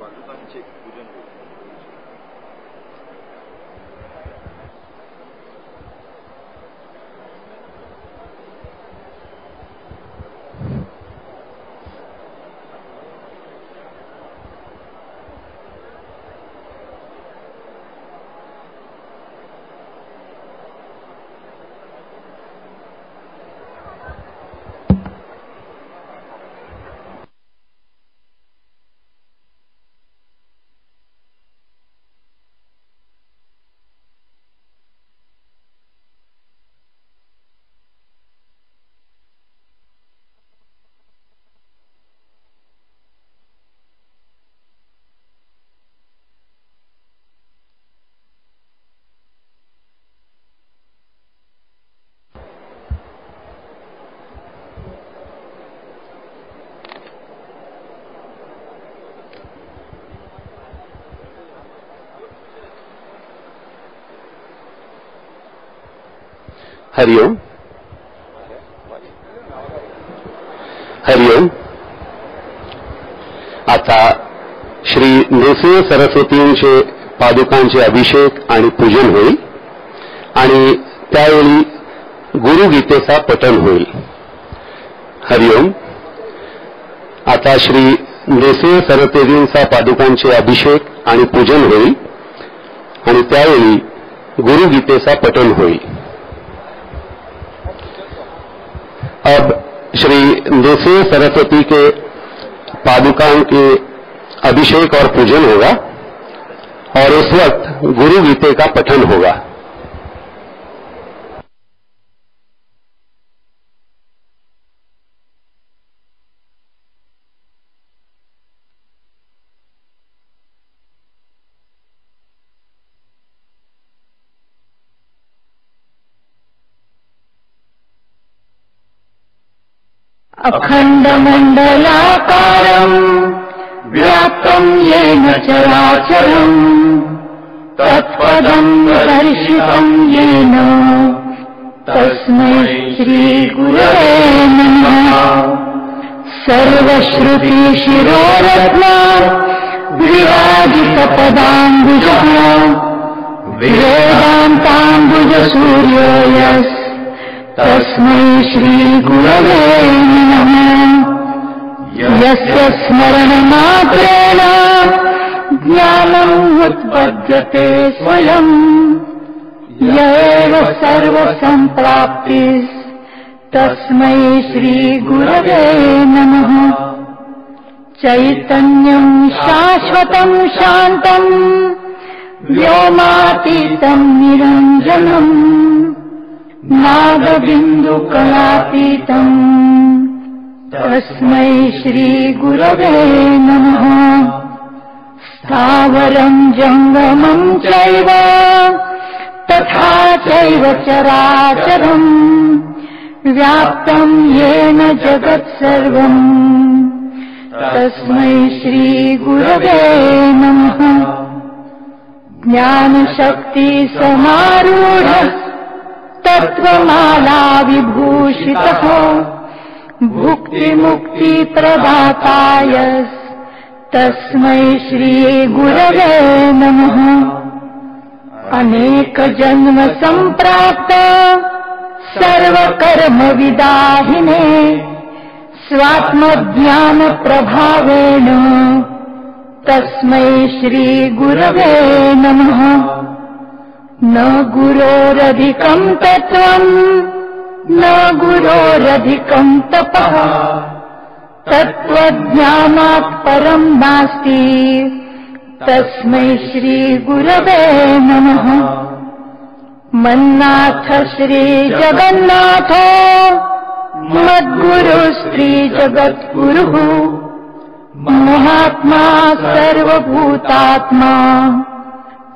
पादुकांचे पूजन होईल. हरिओम. हरिओम. आता श्री नृसिंह सरस्वतींचे पादुकांचे अभिषेक आणि पूजन होईल आणि त्यावेळी गुरुगीतेचा पठण होईल. हरिओम. आता श्री नृसिंह सरस्वतींचा पादुकांचे अभिषेक आणि पूजन होईल आणि त्यावेळी गुरुगीतेचा पठण होईल. अब श्री नृसिंह सरस्वती के पादुकाओं के अभिषेक और पूजन होगा और उस वक्त गुरु गीते का पठन होगा. अखण्डमण्डलाकारम् व्याप्तम् येन चराचरम् तत्पदम् दर्शितम् येन तस्मै श्रीगुरवे नमः. सर्वश्रुतिशिरोरत्ना विराजितपदाम्बुजः वेदान्ताम्बुजसूर्यो यः तस्मै श्रीगुरवे नमः. यस्य स्मरणमात्रेण ज्ञानम् उत्पद्यते स्वयम् य एव सर्वसम्प्राप्तिः तस्मै श्रीगुरवे नमः. चैतन्यम् शाश्वतम् शान्तम् व्योमातीतम् निरञ्जनम् नादबिन्दुकलातीतम् तस्मै श्रीगुरवे नमः. स्थावरम् जङ्गमम् चैव तथा चैव चराचरम् व्याप्तम् येन जगत्सर्वम् तस्मै श्रीगुरवे नमः. ज्ञानशक्ति समारूढ तत्त्वमाला विभूषितः भुक्तिमुक्ति प्रदाताय तस्मै श्रीगुरवे नमः. अनेक जन्म संप्राप्त सर्वकर्म विदाहिने स्वात्मज्ञान प्रभावेण तस्मै श्रीगुरवे नमः. न गुरोरधिकम् तत्त्वम् न गुरोरधिकम् तपः तत्त्वज्ञानात् परम् नास्ति तस्मै श्रीगुरवे नमः. मन्नाथ श्रीजगन्नाथो मद्गुरु श्रीजगद्गुरुः महात्मा सर्वभूतात्मा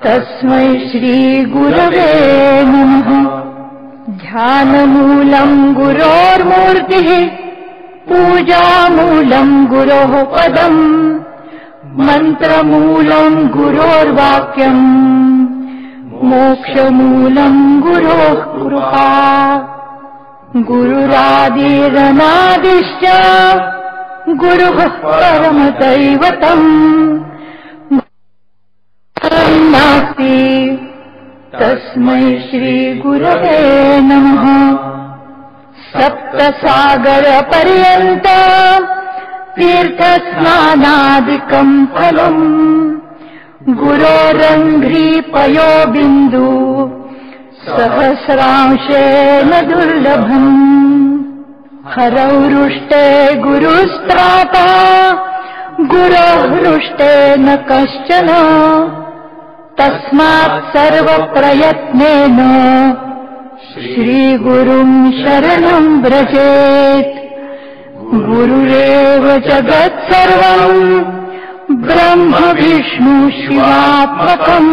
तस्मै श्रीगुरवे नमः. ध्यानमूलम् गुरोर्मूर्तिः पूजामूलम् गुरोः पदम् मन्त्रमूलम् गुरोर्वाक्यम् मोक्षमूलम् गुरोः कृपा. गुरुरादिरनादिश्च गुरुः परमदैवतम् नास्ति तस्मै श्रीगुरवे नमः। सप्तसागरपर्यन्त तीर्थस्नानादिकम् फलम् गुरोरङ्घ्रिपयो बिन्दु सहस्रांशेन दुर्लभम्। हरौ रुष्टे गुरुस्त्राता गुरोः रुष्टे न कश्चन तस्मात् सर्वप्रयत्नेन श्रीगुरुं शरणं व्रजेत्। गुरुरेव जगत्सर्वम् ब्रह्म विष्णु शिवात्मकम्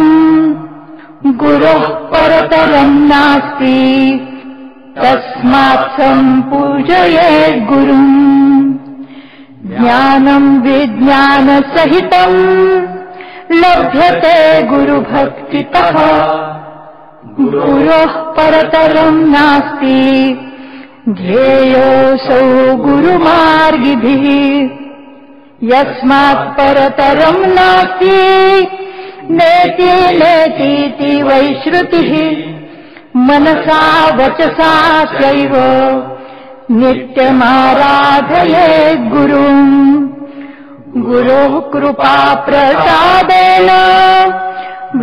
गुरोः परतरं नास्ति तस्मात् सम्पूजयेत् गुरुम्। ज्ञानं विज्ञानसहितम् लभ्यते गुरुभक्तितः गुरोः परतरं नास्ति ध्येयोऽसौ गुरुमार्गिभिः। यस्मात् परतरं नास्ति नेति नेतीति वै श्रुतिः। मनसा वचसा चैव नित्यमाराधयेत् गुरुम्। गुरोः कृपा प्रसादेन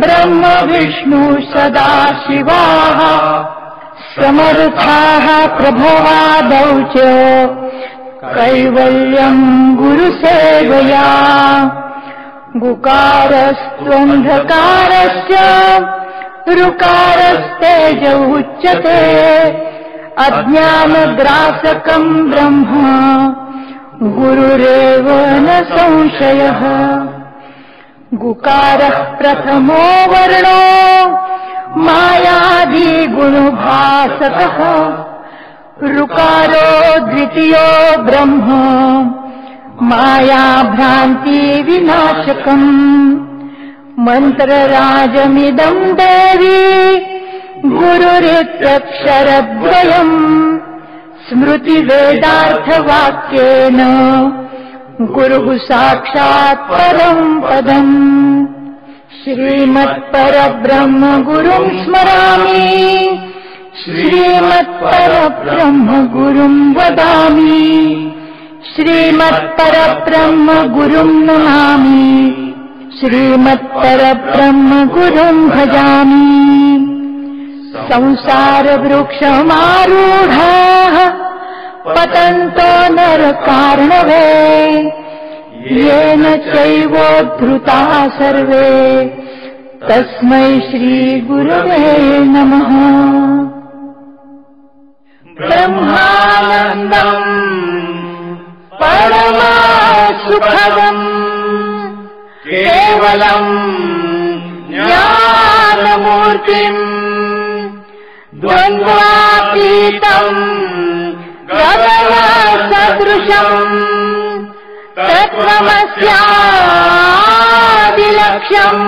ब्रह्म विष्णु सदा शिवाः समर्थाः प्रभवादौ च कैवल्यम् गुरुसेवया। गुकारस्त्वन्धकारस्य ऋकारस्तेज उच्यते अज्ञानग्रासकम् ब्रह्म गुरुरेव न संशयः। गुकारः प्रथमो वर्णो मायादिगुणभासकः ऋकारो द्वितीयो ब्रह्म मायाभ्रान्तिविनाशकम्। मन्त्रराजमिदम् देवी गुरुरित्यक्षरद्वयम् स्मृतिवेदार्थवाक्येन गुरुः साक्षात् परम् पदम्। श्रीमत्परब्रह्म गुरुम् स्मरामि श्रीमत्परब्रह्म गुरुम् वदामि श्रीमत्परब्रह्म गुरुम् नमामि श्रीमत्परब्रह्म गुरुम् भजामि। संसारवृक्षमारूढाः पतन्तो नरकार्णवे येन चैवोद्धृताः सर्वे तस्मै श्रीगुरवे नमः। ब्रह्मानन्दम् परमसुखदम् केवलम् ज्ञानमूर्तिम् द्वन्द्वातीतम् गगनसदृशम् तत्त्वमस्यादिलक्ष्यम्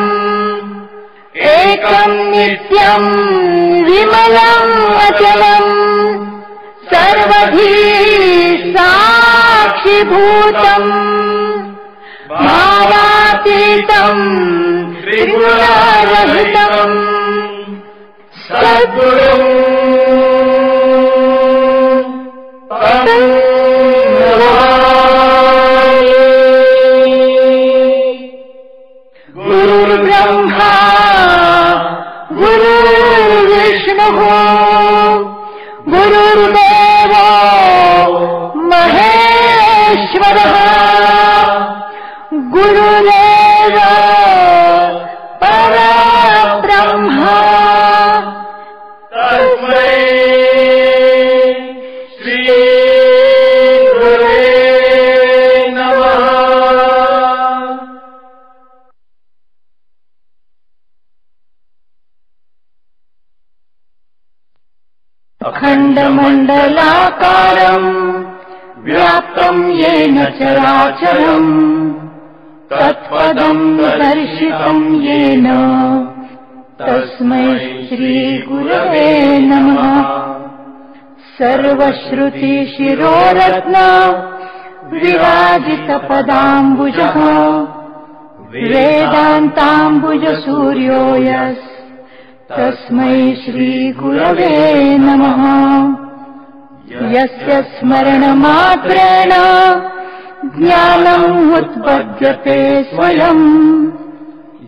एकम् नित्यम् विमलम् अचलम् सर्वधी साक्षिभूतम् भावातीतम् त्रिगुणरहितम् सद्गुरुम् गुरुर्ब्रह्मा गुरुर्विष्णुः गुरुर्देवो महेश्वरः गुरुरेव परब्रह्मा तस्मै श्रीगुरवे नमः। अखण्डमण्डलाकारम् व्याप्तम् येन चराचरम् तत्पदम् दर्शितम् येन तस्मै श्रीगुरवे नमः। सर्वश्रुतिशिरोरत्न विराजितपदाम्बुजः वेदान्ताम्बुजसूर्यो यस्तस्मै श्रीगुरवे नमः। यस्य स्मरणमात्रेण ज्ञानम् उत्पद्यते स्वयम्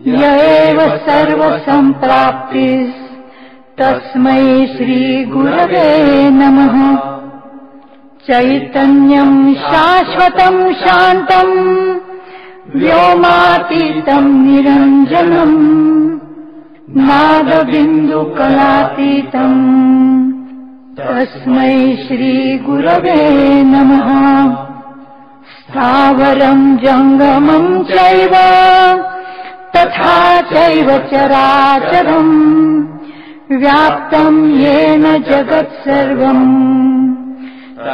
य एव सर्वसम्प्राप्तिस्तस्मै श्रीगुरवे नमः। चैतन्यम् शाश्वतम् शान्तम् व्योमातीतम् निरञ्जनम् नादबिन्दुकलातीतम् तस्मै श्रीगुरवे नमः। स्थावरम् जङ्गमम् चैव तथा चैव चराचरम् व्याप्तम् येन जगत्सर्वम्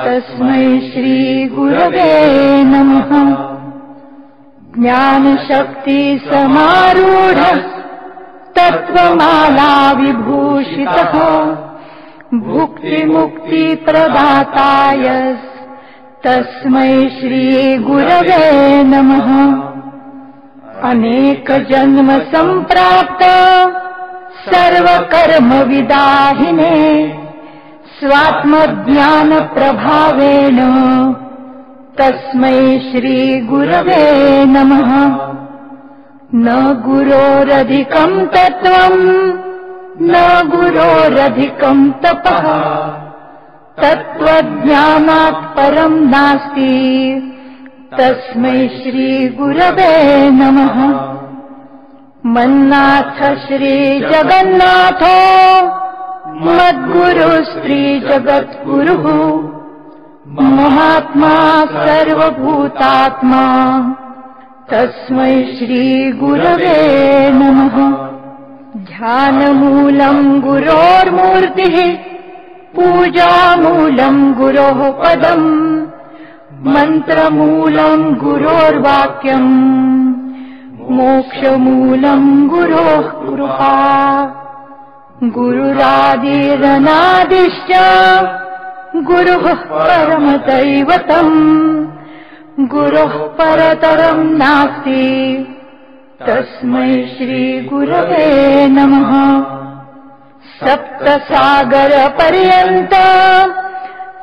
तस्मै श्रीगुरवे नमः। ज्ञानशक्ति समारूढ तत्त्वमाला विभूषितः भुक्तिमुक्तिप्रदाताय तस्मै श्रीगुरवे नमः। अनेकजन्म सम्प्राप्त सर्वकर्मविदाहिने स्वात्मज्ञानप्रभावेण तस्मै श्रीगुरवे नमः। न गुरोरधिकम् तत्त्वम् न गुरोरधिकम् तपः तत्त्वज्ञानात् परम् नास्ति तस्मै श्रीगुरवे नमः। मन्नाथ श्रीजगन्नाथो मद्गुरुस्त्रीजगद्गुरुः महात्मा सर्वभूतात्मा तस्मै श्रीगुरवे नमः। ध्यानमूलम् गुरोर्मूर्तिः पूजामूलम् गुरोः पदम् मन्त्रमूलम् गुरोर्वाक्यम् मोक्षमूलम् गुरोः कृपा। गुरुरादिरनादिश्च गुरुः परमदैवतम् गुरोः परतरम् नास्ति तस्मै श्रीगुरवे नमः। सप्तसागरपर्यन्त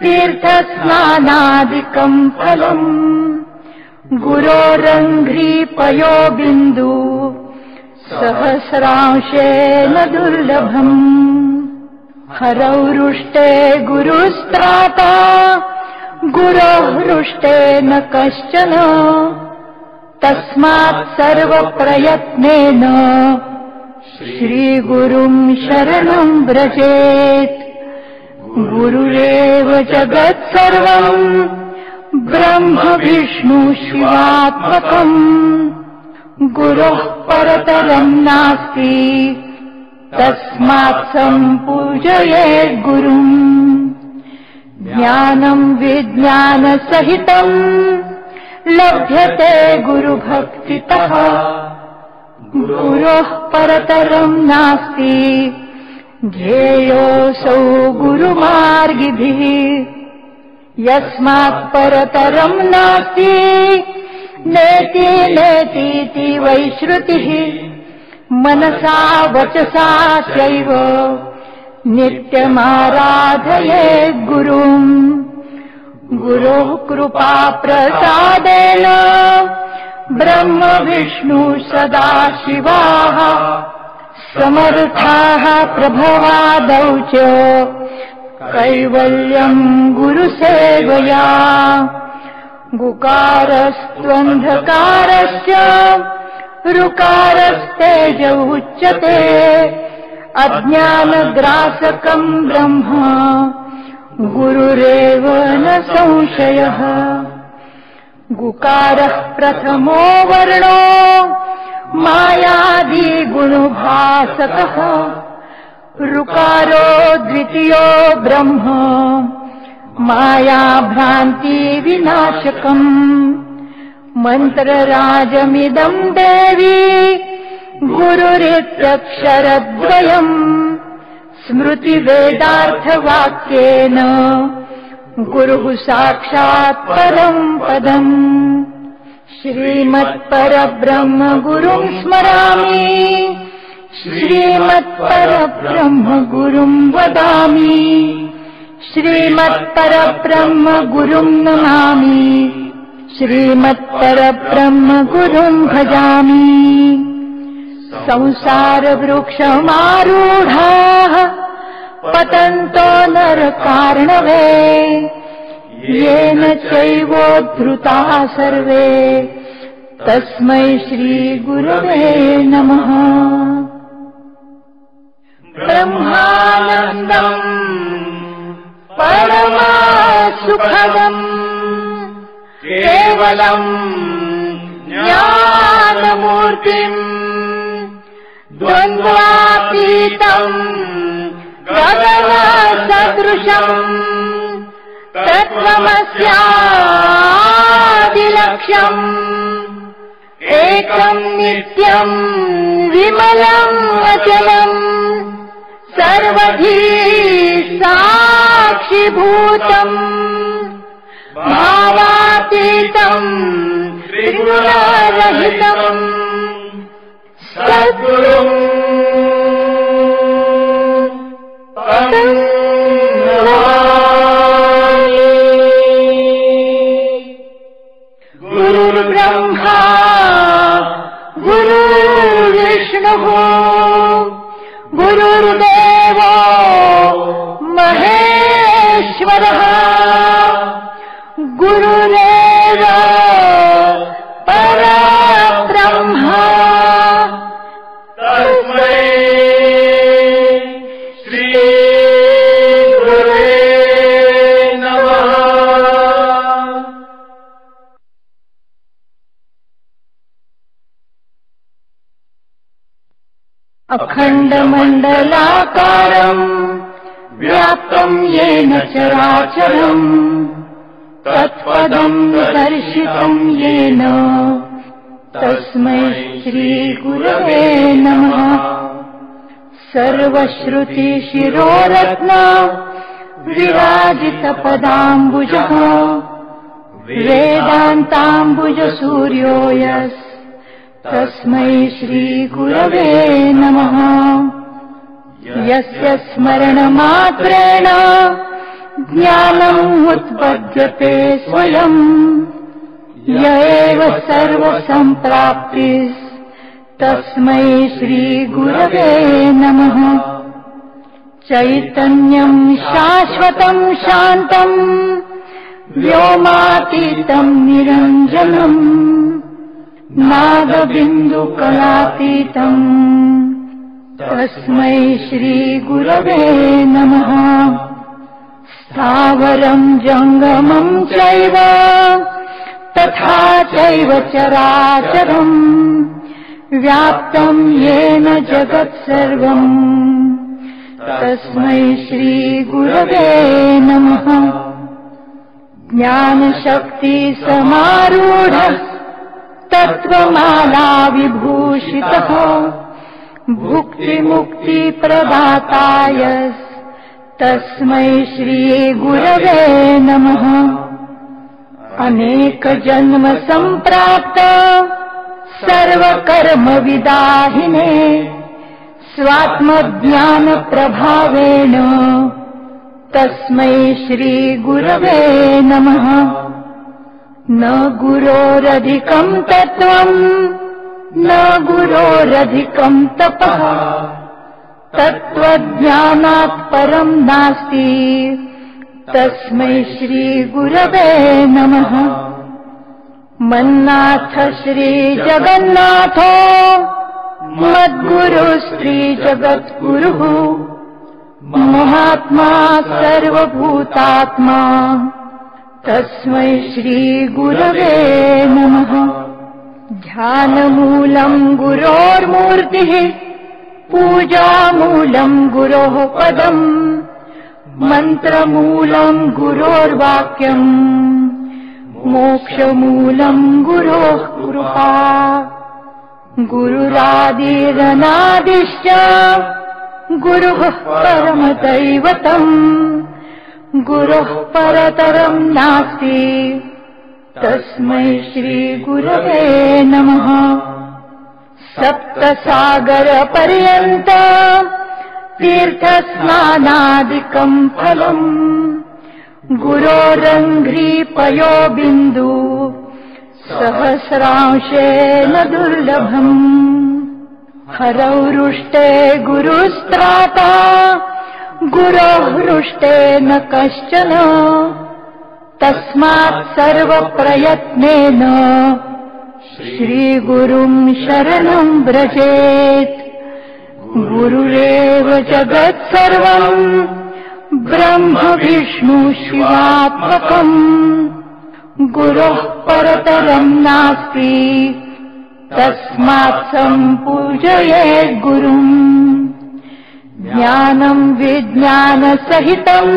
तीर्थस्नानादिकम् फलम् गुरोरङ्घ्रिपयो बिन्दु सहस्रांशेन दुर्लभम्। हरौ रुष्टे गुरुस्त्राता गुरोः रुष्टे न कश्चन तस्मात् सर्वप्रयत्नेन श्रीगुरुम् शरणम् व्रजेत्। गुरुरेव जगत्सर्वम् ब्रह्म विष्णु शिवात्मकम् गुरोः परतरम् नास्ति तस्मात् सम्पूजयेत् गुरुम्। ज्ञानम् विज्ञानसहितम् लभ्यते गुरुभक्तितः गुरोः परतरम् नास्ति ध्येयोऽसौ गुरुमार्गिभिः। यस्मात् परतरम् नास्ति नेति नेतीति वै श्रुतिः मनसा वचसा चैव नित्यमाराधयेत् गुरुम्। गुरोः कृपा प्रसादेन ब्रह्म विष्णु सदा शिवाः समर्थाः प्रभवादौ च कैवल्यम् गुरुसेवया। गुकारस्त्वन्धकारश्च ऋकारस्तेज उच्यते अज्ञानग्रासकम् ब्रह्म गुरुरेव न संशयः। गुकारः प्रथमो वर्णो मायादिगुणभासकः ऋकारो द्वितीयो ब्रह्म मायाभ्रान्तिविनाशकम्। मन्त्रराजमिदम् देवी गुरुरित्यक्षरद्वयम् स्मृतिवेदार्थवाक्येन गुरुः साक्षात् परं पदम्। श्रीमत्परब्रह्म गुरुं स्मरामि, श्रीमत्परब्रह्म गुरुं वदामि, श्रीमत्परब्रह्म गुरुं नमामि, श्रीमत्परब्रह्म गुरुं भजामि। संसारवृक्षमारूढाः पतन्तो नरकार्णवे, येन चैवोद्धृताः सर्वे तस्मै श्रीगुरवे नमः। ब्रह्मानन्दम् परमसुखदम् केवलम् ज्ञानमूर्तिम् द्वन्द्वातीतम् गगनसदृशम् तत्त्वमस्यादिलक्ष्यम् एकम् नित्यम् विमलम् अचलम् सर्वधी साक्षिभूतम् भावातीतम् त्रिगुणरहितम् सद्गुरुम् गुरुर्ब्रह्मा गुरुर्विष्णुः गुरुर्देवो महेश्वरः गुरुरेव परब्रह्म तस्मै श्रीगुरुवे नमः। अखण्डमण्डलाकारम् व्याप्तम् येन चराचरम् तत्पदम् दर्शितम् येन तस्मै श्रीगुरवे नमः। सर्वश्रुतिशिरोरत्न विराजितपदाम्बुजः वेदान्ताम्बुजसूर्यो यस् तस्मै श्रीगुरवे नमः। यस्य स्मरणमात्रेण ज्ञानम् उत्पद्यते स्वयम् य एव सर्वसम्प्राप्तिः तस्मै श्रीगुरवे नमः। चैतन्यम् शाश्वतम् शान्तम् व्योमातीतम् निरञ्जनम् नादबिन्दुकलातीतम् तस्मै श्रीगुरवे नमः। स्थावरम् जङ्गमम् चैव तथा चैव चराचरम् व्याप्तम् येन जगत्सर्वम् तस्मै श्रीगुरवे नमः। ज्ञानशक्तिसमारूढः तत्त्वमाला विभूषितः भुक्तिमुक्तिप्रदाताय तस्मै श्रीगुरवे नमः। अनेकजन्म सम्प्राप्त सर्वकर्मविदाहिने स्वात्मज्ञानप्रभावेण तस्मै श्रीगुरवे नमः। न गुरोरधिकम् तत्त्वम् न गुरोरधिकम् तपः तत्त्वज्ञानात् परम् नास्ति तस्मै श्रीगुरवे नमः। मन्नाथ श्रीजगन्नाथो मद्गुरु श्रीजगद्गुरुः महात्मा सर्वभूतात्मा तस्मै श्रीगुरवे नमः। ध्यानमूलम् गुरोर्मूर्तिः पूजामूलम् गुरोः पदम् मन्त्रमूलम् गुरोर्वाक्यम् मोक्षमूलम् गुरोः कृपा। गुरुरादिरनादिश्च गुरुः परमदैवतम् गुरुः परतरं नास्ति तस्मै श्रीगुरवे नमः। सप्तसागरपर्यन्त तीर्थस्नानादिकं फलम् गुरोरङ्घ्रिपयो बिन्दु सहस्रांशेन दुर्लभम्। हरौ रुष्टे गुरुस्त्राता गुरोः रुष्टे न कश्चन तस्मात् सर्वप्रयत्नेन श्रीगुरुं शरणं व्रजेत्। गुरुरेव जगत्सर्वम् ब्रह्म विष्णु शिवात्मकम् गुरोः परतरं नास्ति तस्मात् सम्पूजयेत् गुरुम्। ज्ञानं विज्ञानसहितं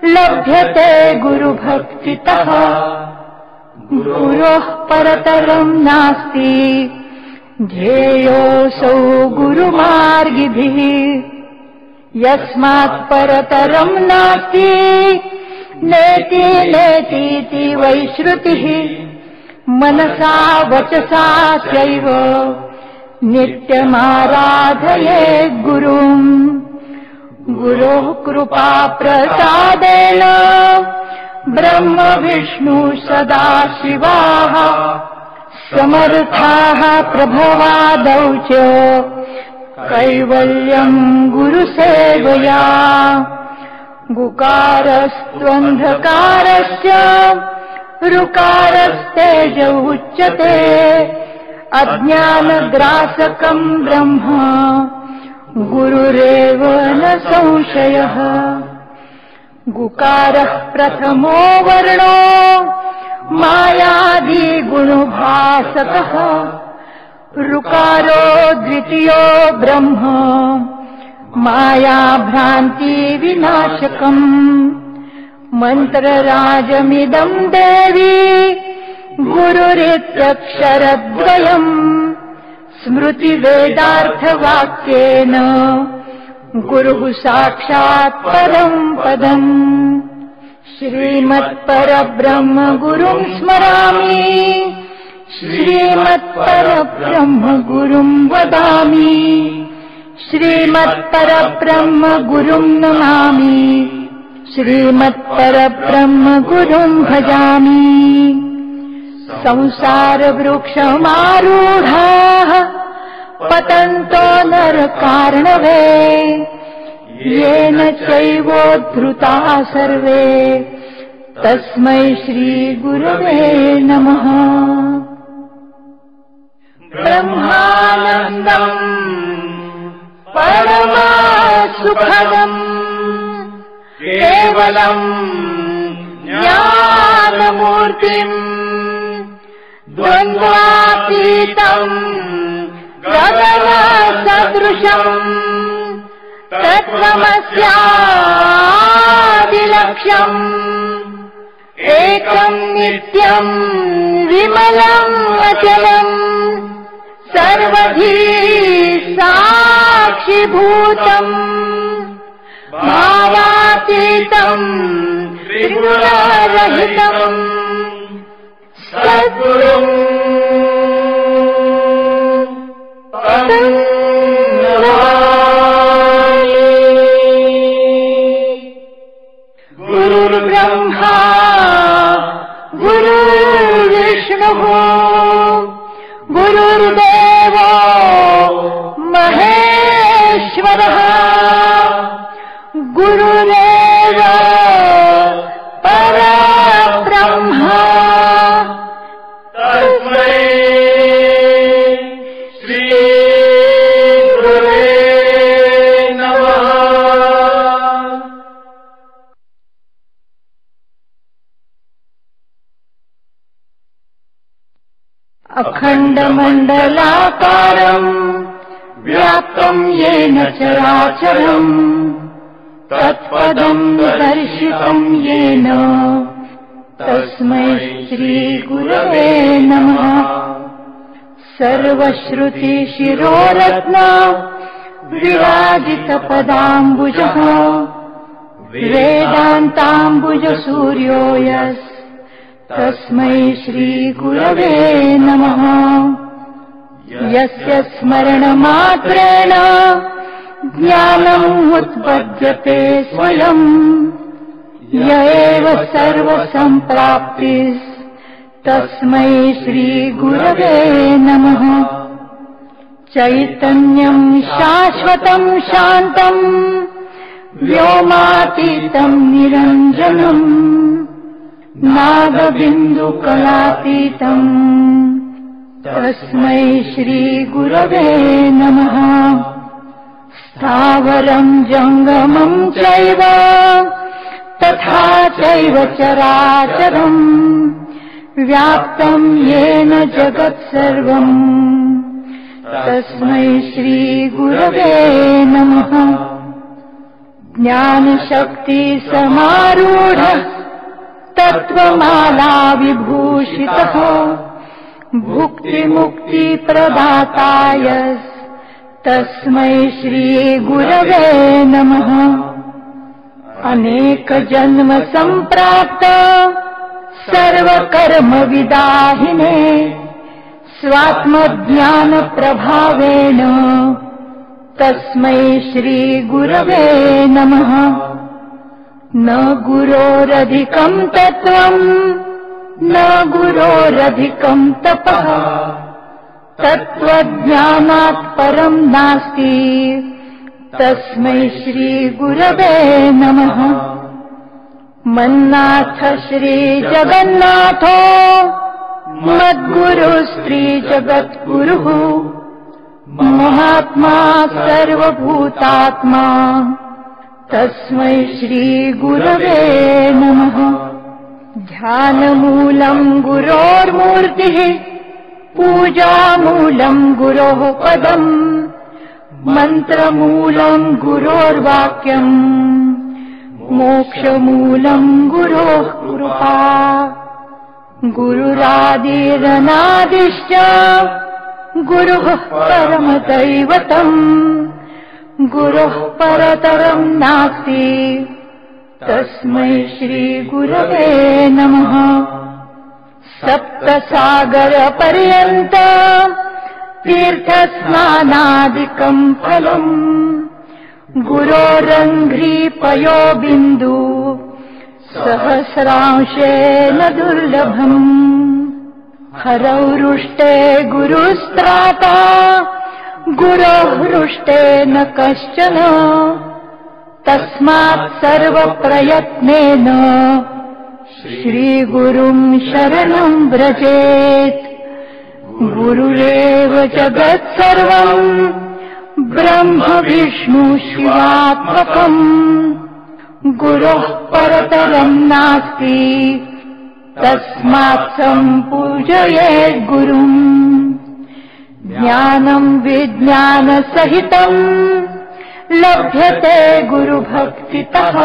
लभ्यते गुरुभक्तितः गुरोः परतरं नास्ति ध्येयोऽसौ गुरुमार्गिभिः। यस्मात् परतरं नास्ति नेति नेतीति वै श्रुतिः। मनसा वचसा चैव नित्यमाराधयेत् गुरुम्। गुरोः कृपा प्रसादेन ब्रह्म विष्णु सदा शिवाः समर्थाः प्रभवादौ च कैवल्यं गुरुसेवया। गुकारस्त्वन्धकारस्य ऋकारस्तेज उच्यते अज्ञानग्रासकं ब्रह्म गुरुरेव न संशयः। गुकारः प्रथमो वर्णो मायादिगुणभासकः ऋकारो द्वितीयो ब्रह्म मायाभ्रान्तिविनाशकम्। मन्त्रराजमिदं देवी गुरुरित्यक्षरद्वयम् स्मृतिवेदार्थवाक्येन गुरुः साक्षात् परं पदम्। श्रीमत्परब्रह्म गुरुं स्मरामि श्रीमत्परब्रह्म गुरुं वदामि श्रीमत्परब्रह्म गुरुं नमामि श्रीमत्परब्रह्म गुरुं भजामि। संसारवृक्षमारूढाः पतन्तो नरकार्णवे येन चैवोद्धृताः सर्वे तस्मै श्रीगुरवे नमः। ब्रह्मानन्दम् परमसुखदम् केवलम् ज्ञानमूर्तिम् द्वन्द्वातीतम् गगनसदृशम् तत्त्वमस्यादिलक्ष्यम् एकम् नित्यम् विमलम् अचलम् सर्वधी साक्षिभूतम् भावातीतम् त्रिगुणरहितम् सद्गुरुम् गुरुर्ब्रह्मा गुरुर्विष्णुः गुरुर्देवो महेश्वरः गुरुरेव परब्रह्मा तस्मै श्रीगुरवे नमः। अखण्डमण्डलाकारम् व्याप्तम् येन चराचरम् तत्पदम् दर्शितम् येन तस्मै श्रीगुरवे नमः। सर्वश्रुतिशिरोरत्न विराजितपदाम्बुजः वेदान्ताम्बुजसूर्यो यस्तस्मै श्रीगुरवे नमः। यस्य स्मरणमात्रेण ज्ञानम् उत्पद्यते स्वयम्, य एव सर्वसम्प्राप्तिस्तस्मै श्रीगुरवे नमः। चैतन्यम् शाश्वतम् शान्तम् व्योमातीतम् निरञ्जनम् नादबिन्दुकलातीतम् तस्मै श्रीगुरवे नमः। स्थावरम् जङ्गमम् चैव तथा चैव चराचरम् व्याप्तम् येन जगत्सर्वम् तस्मै श्रीगुरवे नमः। ज्ञानशक्ति समारूढ तत्त्वमाला विभूषितः भुक्तिमुक्तिप्रदाताय तस्मै श्रीगुरवे नमः। अनेकजन्म सम्प्राप्त सर्वकर्मविदाहिने स्वात्मज्ञानप्रभावेण तस्मै श्रीगुरवे नमः। न गुरोरधिकम् तत्त्वम् न गुरोरधिकम् तपः तत्त्वज्ञानात् परम् नास्ति तस्मै श्रीगुरवे नमः। मन्नाथ श्रीजगन्नाथो मद्गुरुस्त्रीजगद्गुरुः महात्मा सर्वभूतात्मा तस्मै श्रीगुरवे नमः। ध्यानमूलम् गुरोर्मूर्तिः पूजामूलम् गुरोः पदम् मन्त्रमूलम् गुरोर्वाक्यम् मोक्षमूलम् गुरोः कृपा। गुरुरादिरनादिश्च गुरुः परमदैवतम् गुरुः परतरम् नास्ति तस्मै श्रीगुरवे नमः। सप्तसागरपर्यन्त तीर्थस्नानादिकम् फलम् गुरोरङ्घ्रिपयो बिन्दु सहस्रांशेन दुर्लभम्। हरौ रुष्टे गुरुस्त्राता गुरोः हृष्टे न कश्चन तस्मात् सर्वप्रयत्नेन श्रीगुरुम् शरणम् व्रजेत्। गुरुरेव जगत्सर्वम् ब्रह्म विष्णु शिवात्मकम् गुरोः परतरम् नास्ति तस्मात् सम्पूजयेत् गुरुम्। ज्ञानम् विज्ञानसहितम् लभ्यते गुरुभक्तितः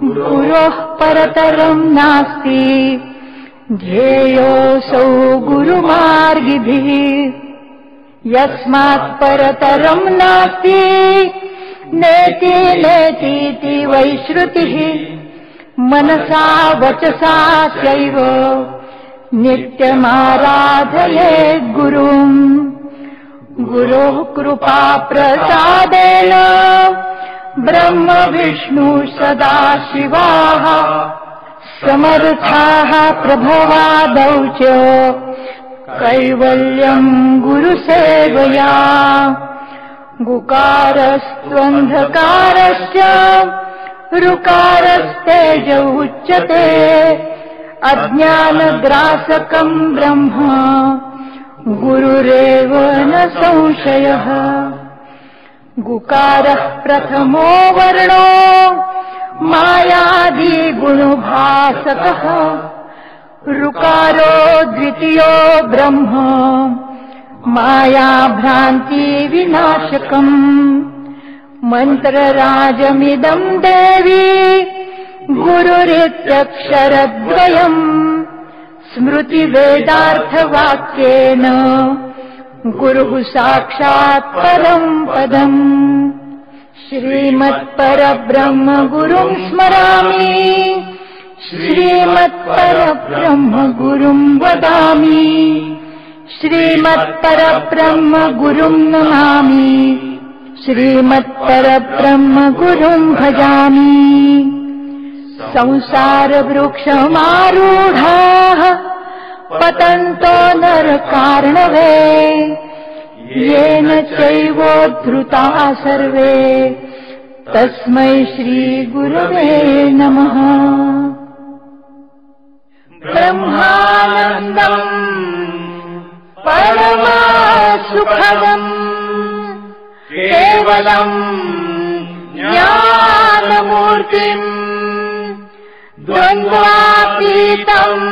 गुरोः परतरम् नास्ति ध्येयोऽसौ गुरुमार्गिभिः। यस्मात् परतरम् नास्ति नेति नेतीति वै श्रुतिः। मनसा वचसा चैव नित्यमाराधयेत् गुरुम्। गुरोः कृपा प्रसादेन ब्रह्म विष्णु सदा शिवाः समर्थाः प्रभवादौ च कैवल्यम् गुरुसेवया। गुकारस्त्वन्धकारश्च ऋकारस्तेज उच्यते अज्ञानग्रासकम् ब्रह्म गुरुरेव न संशयः। गुकारः प्रथमो वर्णो मायादिगुणभासकः ऋकारो द्वितीयो ब्रह्म मायाभ्रान्तिविनाशकम्। मन्त्रराजमिदम् देवी गुरुरित्यक्षरद्वयम् स्मृतिवेदार्थवाक्येन गुरुः साक्षात् परम् पदम्। श्रीमत्परब्रह्म गुरुं स्मरामि श्रीमत्परब्रह्म गुरुं वदामि श्रीमत्परब्रह्म गुरुं नमामि श्रीमत्परब्रह्म गुरुं भजामि संसारवृक्षमारूढाः पतन्तो नरकार्णवे येन चैवोद्धृताः सर्वे तस्मै श्रीगुरवे नमः। ब्रह्मानन्दम् परमसुखदम् केवलम् ज्ञानमूर्तिम् द्वन्द्वातीतम्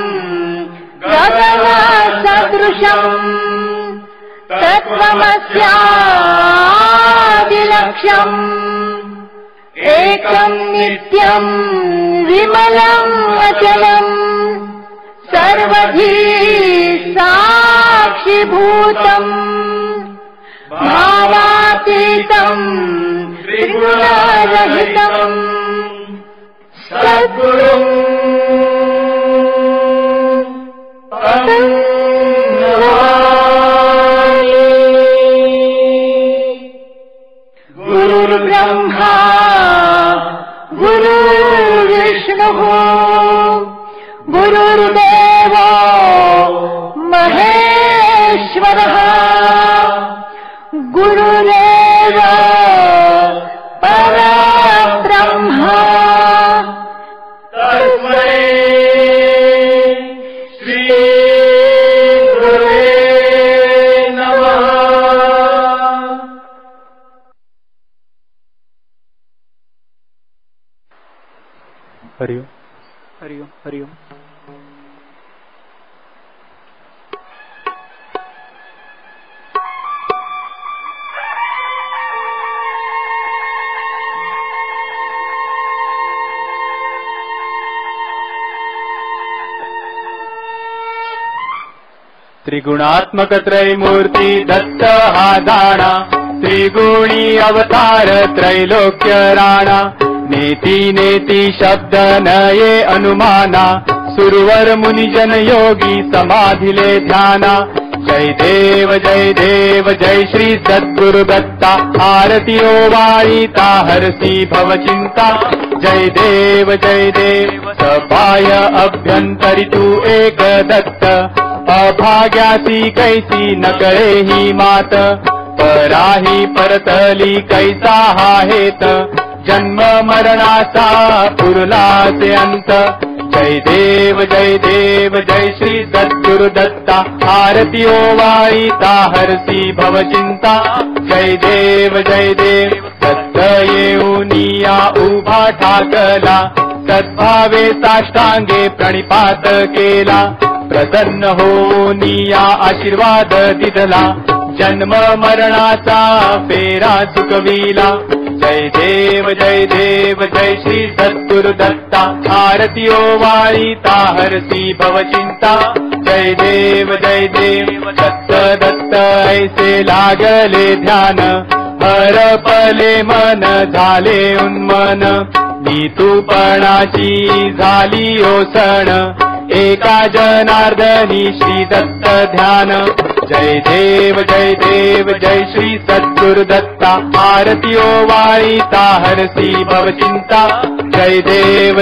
गगनसदृशम् तत्त्वमस्यादिलक्ष्यम् एकम् नित्यम् विमलम् अचलम् सर्वधी साक्षिभूतम् भावातीतम् त्रिगुणरहितम् सद्गुरुम् गुरुर्ब्रह्मा गुरुर्विष्णुः गुरुर्देवो महेश्वरः गुरुरेव परब्रह्म तस्मै श्रीगुरुवे नमः। हरि ओम हरि ओम हरि ओम। त्रिगुणात्मक त्रैमूर्ति दत्त हा दाणा त्रिगुणी अवतार त्रैलोक्य राणा नेति नेति शब्द नये अनुमाना सुरवर मुनिजन योगी समाधिले ध्याना जय देव जय श्री सद्गुरु दत्ता आरती ओ वाळीता हरसी भव चिंता जय देव सपाय अभ्यंतरी तू एक दत्त अभाग्यासी कैसी न कळे ही मात पराही परतली कैसा हा हेत जन्म मरणाचा पुरलाचे अंत जय देव जय श्री सद्गुरु दत्ता आरती ओ वाळीता हरसी भव चिंता जय देव दत्त येऊनिया उभा ठाकला सद्भावे साष्टांगे प्रणिपात केला प्रसन्न होऊनिया आशीर्वाद दिदला जन्म मरणाचा फेरा चुकविला जय देव जय श्री सद्गुरु दत्ता आरती ओ वाळीता हरसी भव चिंता जय देव दत्त ऐसे लागले ध्यान हरपले मन झाले उन्मन नीतूपणाची झाली ओसण एका जनार्दनी श्री दत्त ध्यान जय देव जय श्री सद्गुरु दत्ता आरती ओ वाळीता हरसी भव चिंता जय देव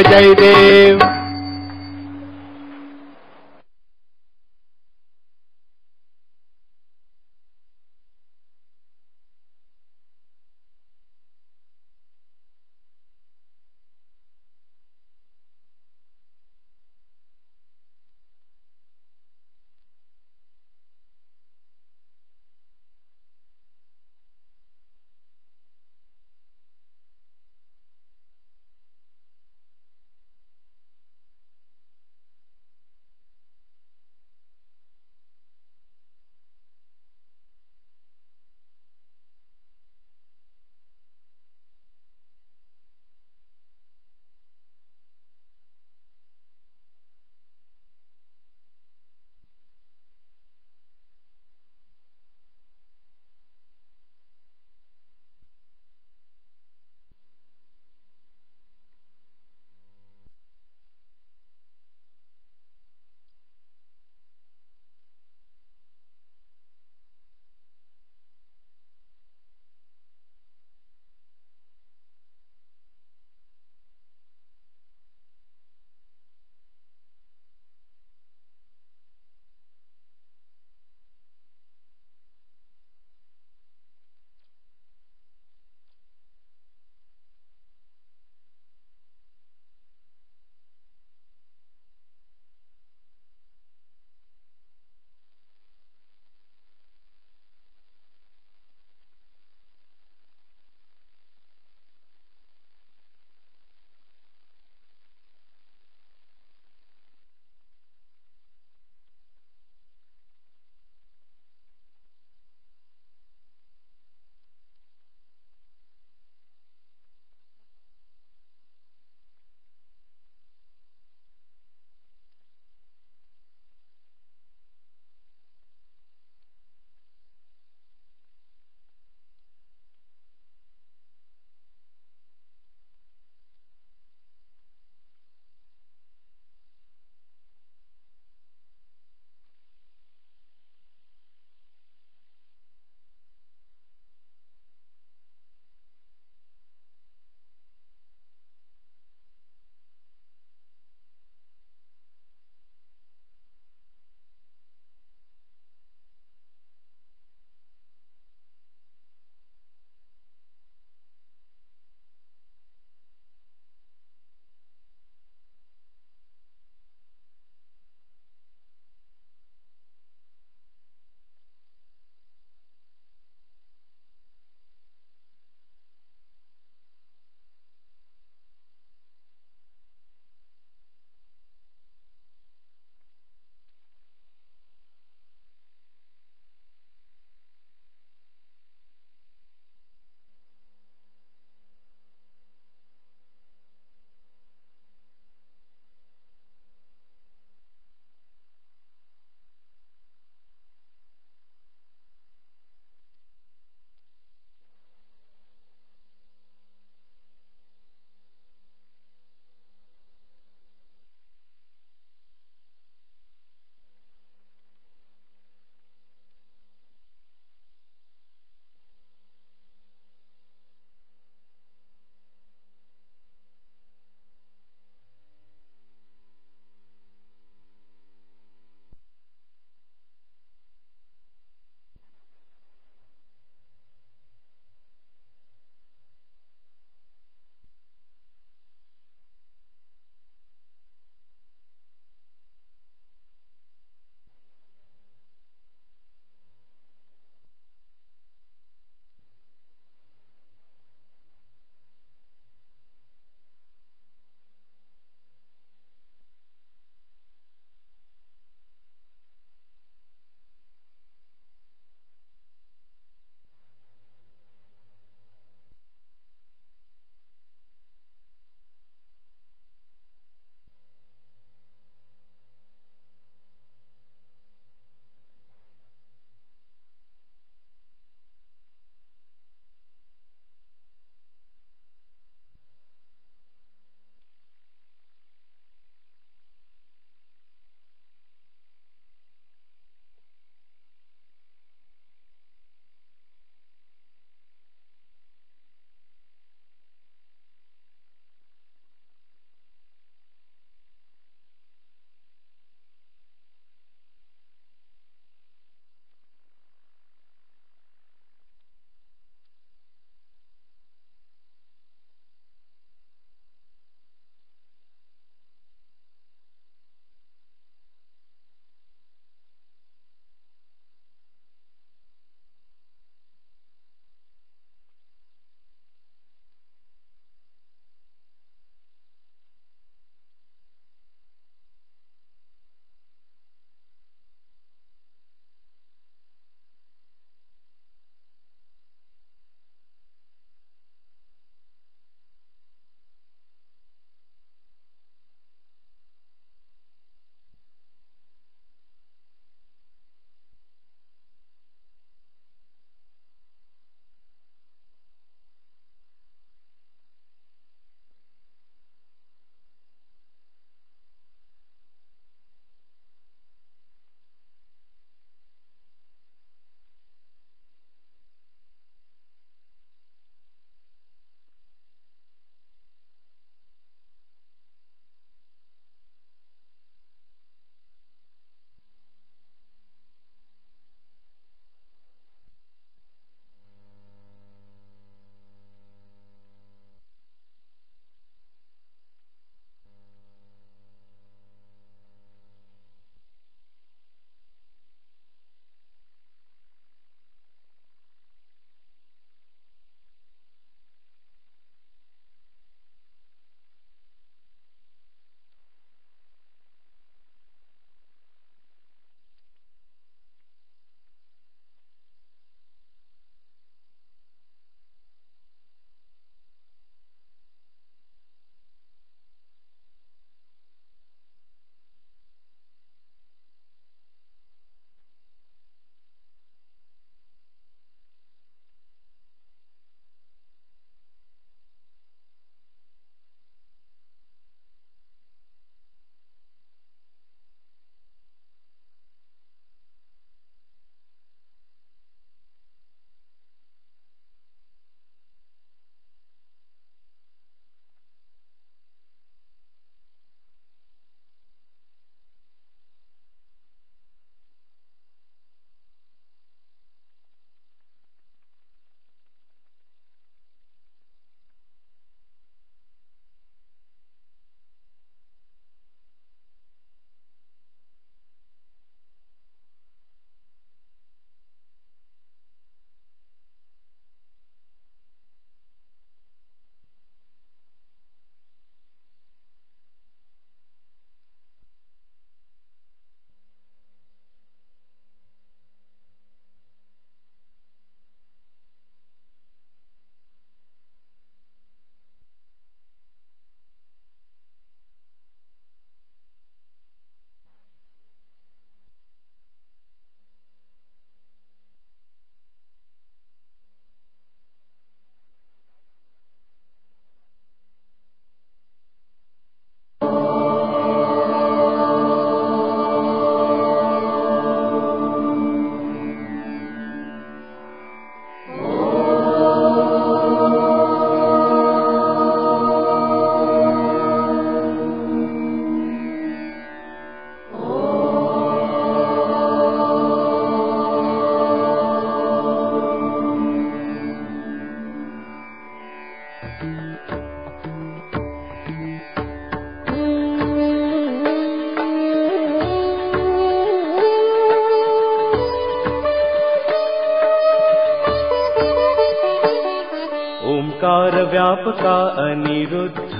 व्यापका अनिरुद्धनाथा,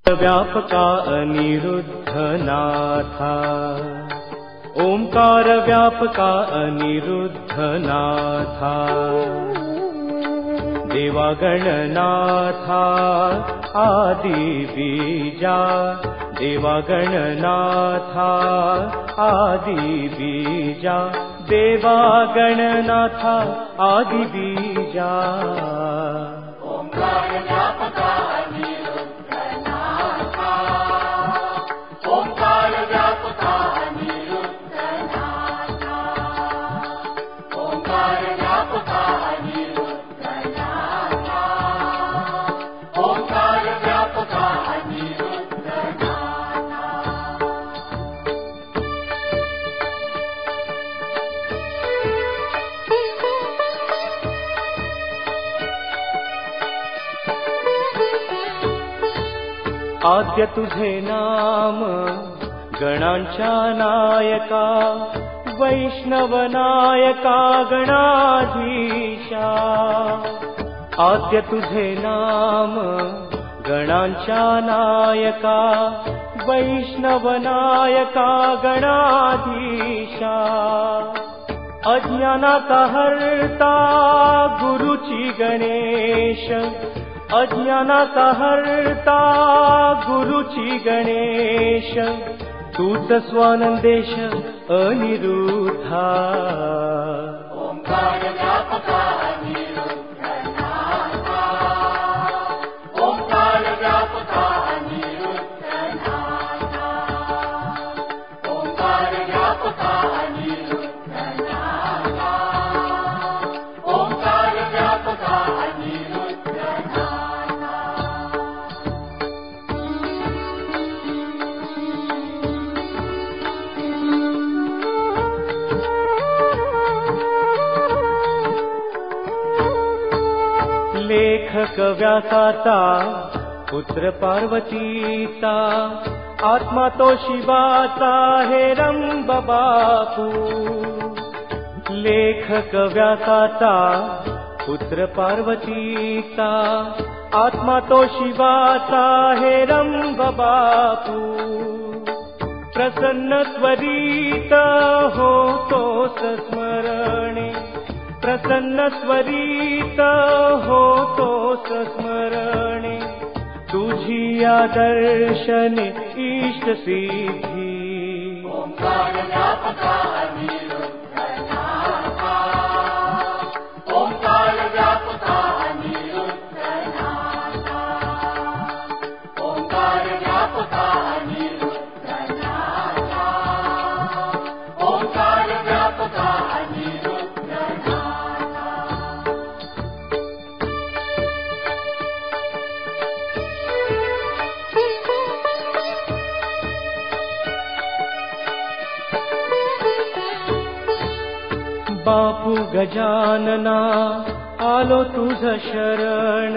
व्यापका अनिरुद्धनाथा, ओंकार व्यापका अनिरुद्धनाथा, देवागणनाथा आदिबीजा, देवागणनाथा आदिबीजा, देवागणनाथा आदिबीजा। ओंकार व्यापका अनिरुद्धनाथा, ओंकार व्यापका अनिरुद्धनाथा, ओंकार व्यापका अनिरुद्धनाथा, ओंकार व्यापका अनिरुद्धनाथा। आद्य तुझे नाम गणांच्या नायका, वैष्णव नायका गणाधीशा। आद्य तुझे नाम गणांच्या नायका, वैष्णव नायका गणाधीशा। अज्ञानाचा हरता गुरुची गणेश, अज्ञानाचा हरता गुरुची गणेश, तूच स्वानंदेश अनिरुद्धा। ओंकार व्यापका अनिरुद्धनाथा, ओंकार व्यापका अनिरुद्धनाथा, ओंकार व्यापका अनिरुद्धनाथा, ओंकार व्यापका अनिरुद्धनाथा। लेखक व्यासाचा पुत्र पार्वतीचा, आत्मा तो शिवाचा हे रंब बापू। लेखक व्यासाचा पुत्र पार्वतीचा, आत्मा तो शिवाचा हे रंब बापू। प्रसन्न त्वरित होतोस स्मरणे, प्रसन्न त्वरित होतोस स्मरणे, तुझी दर्शने इष्ट सिद्धी। ओंकार व्यापका अनिरुद्धनाथा, ओंकार व्यापका अनिरुद्धनाथा, ओंकार व्यापका अनिरुद्धनाथा, ओंकार व्यापका अनिरुद्धनाथा। बापू गजानना आलो तुझ शरण,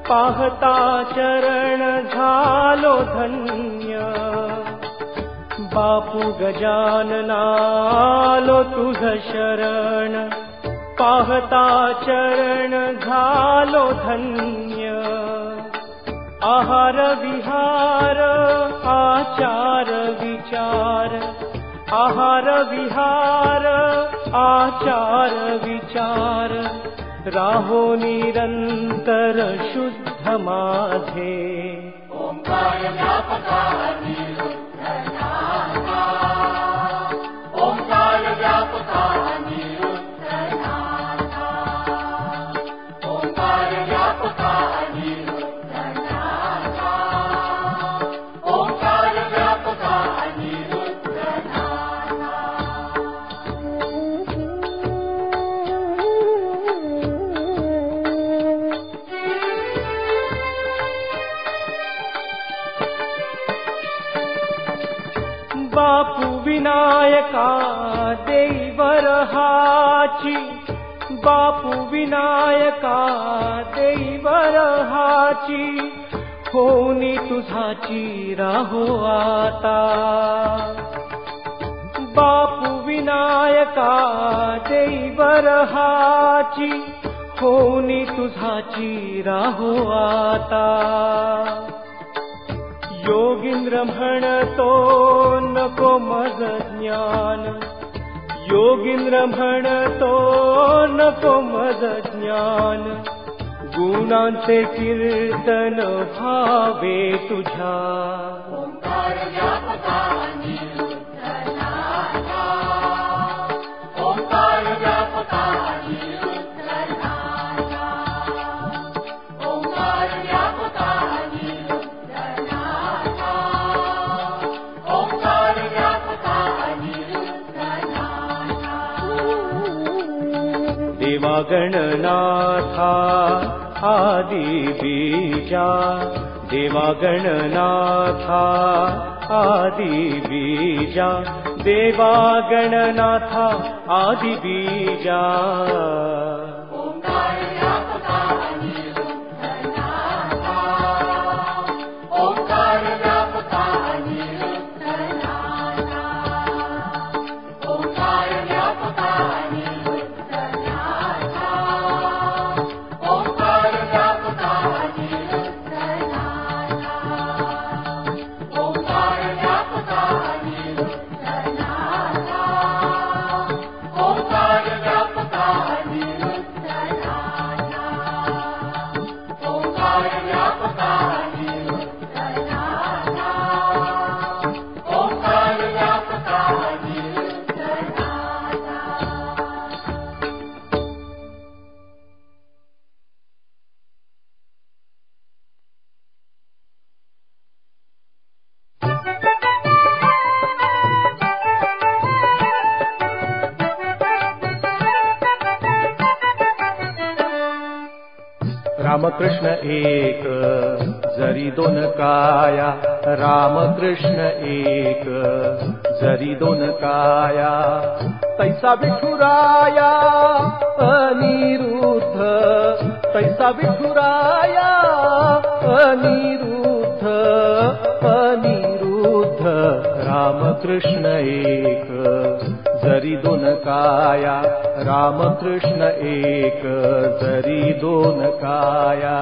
पाहता चरण झालो धन्य। बापू गजानना आलो तुझ शरण, पाहता चरण झालो धन्य। आहार विहार आचार विचार, आहार विहार आचार विचार, राहो निरंतर शुद्ध माझे। ओंकार व्यापका अनिरुद्धनाथा, ओंकार व्यापका अनिरुद्धनाथा, ओंकार व्यापका अनिरुद्धनाथा, ओंकार व्यापका अनिरुद्धनाथा। बापू विनायका देवरहाची, बापू विनायका देवरहाची, होनी तुझाची राहो आता। बापू विनायका देवरहाची, होनी तुझाची राहो आता. योगींद्र म्हणतो नको मज ज्ञान, योगींद्र म्हणतो नको मज ज्ञान. गुणांचे कीर्तन भावे तुझ्या. ओंकार व्यापका अनिरुद्धनाथा, ओंकार व्यापका अनिरुद्धनाथा, ओंकार व्यापका अनिरुद्धनाथा, ओंकार व्यापका अनिरुद्धनाथा. देवा गणनाथा आदि बीजा, देवा गणनाथा आदि बीजा, देवा गणनाथा आदि बीजा. ओंकार व्यापका अनिरुद्धनाथा, ओंकार व्यापका अनिरुद्धनाथा, ओंकार व्यापका अनिरुद्धनाथा, ओंकार व्यापका अनिरुद्धनाथा, ओंकार व्यापका अनिरुद्धनाथा, ओंकार व्यापका अनिरुद्धनाथा, ओंकार व्यापका अनिरुद्धनाथा, ओंकार व्यापका रामकृष्ण एक जरी दोन काया, रामकृष्ण एक जरी दोन काया. तैसा विठुराया अनिरुद्ध, तैसा विठुराया अनिरुद्ध, अनिरुद्ध. रामकृष्ण एक जरी दोन काया, रामकृष्ण एक जरी दोन काया.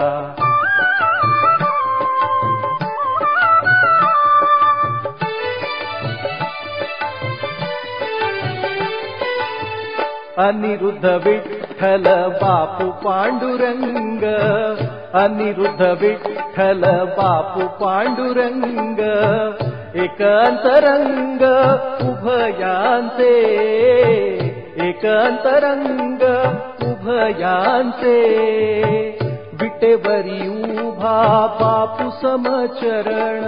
अनिरुद्ध विठ्ठल बापू पांडुरंग, अनिरुद्ध विठ्ठल बापू पांडुरंग. एक अंतरंग उभयांचे, एक अंतरंग उभयांचे. विटेवरी उभा बापू समचरण,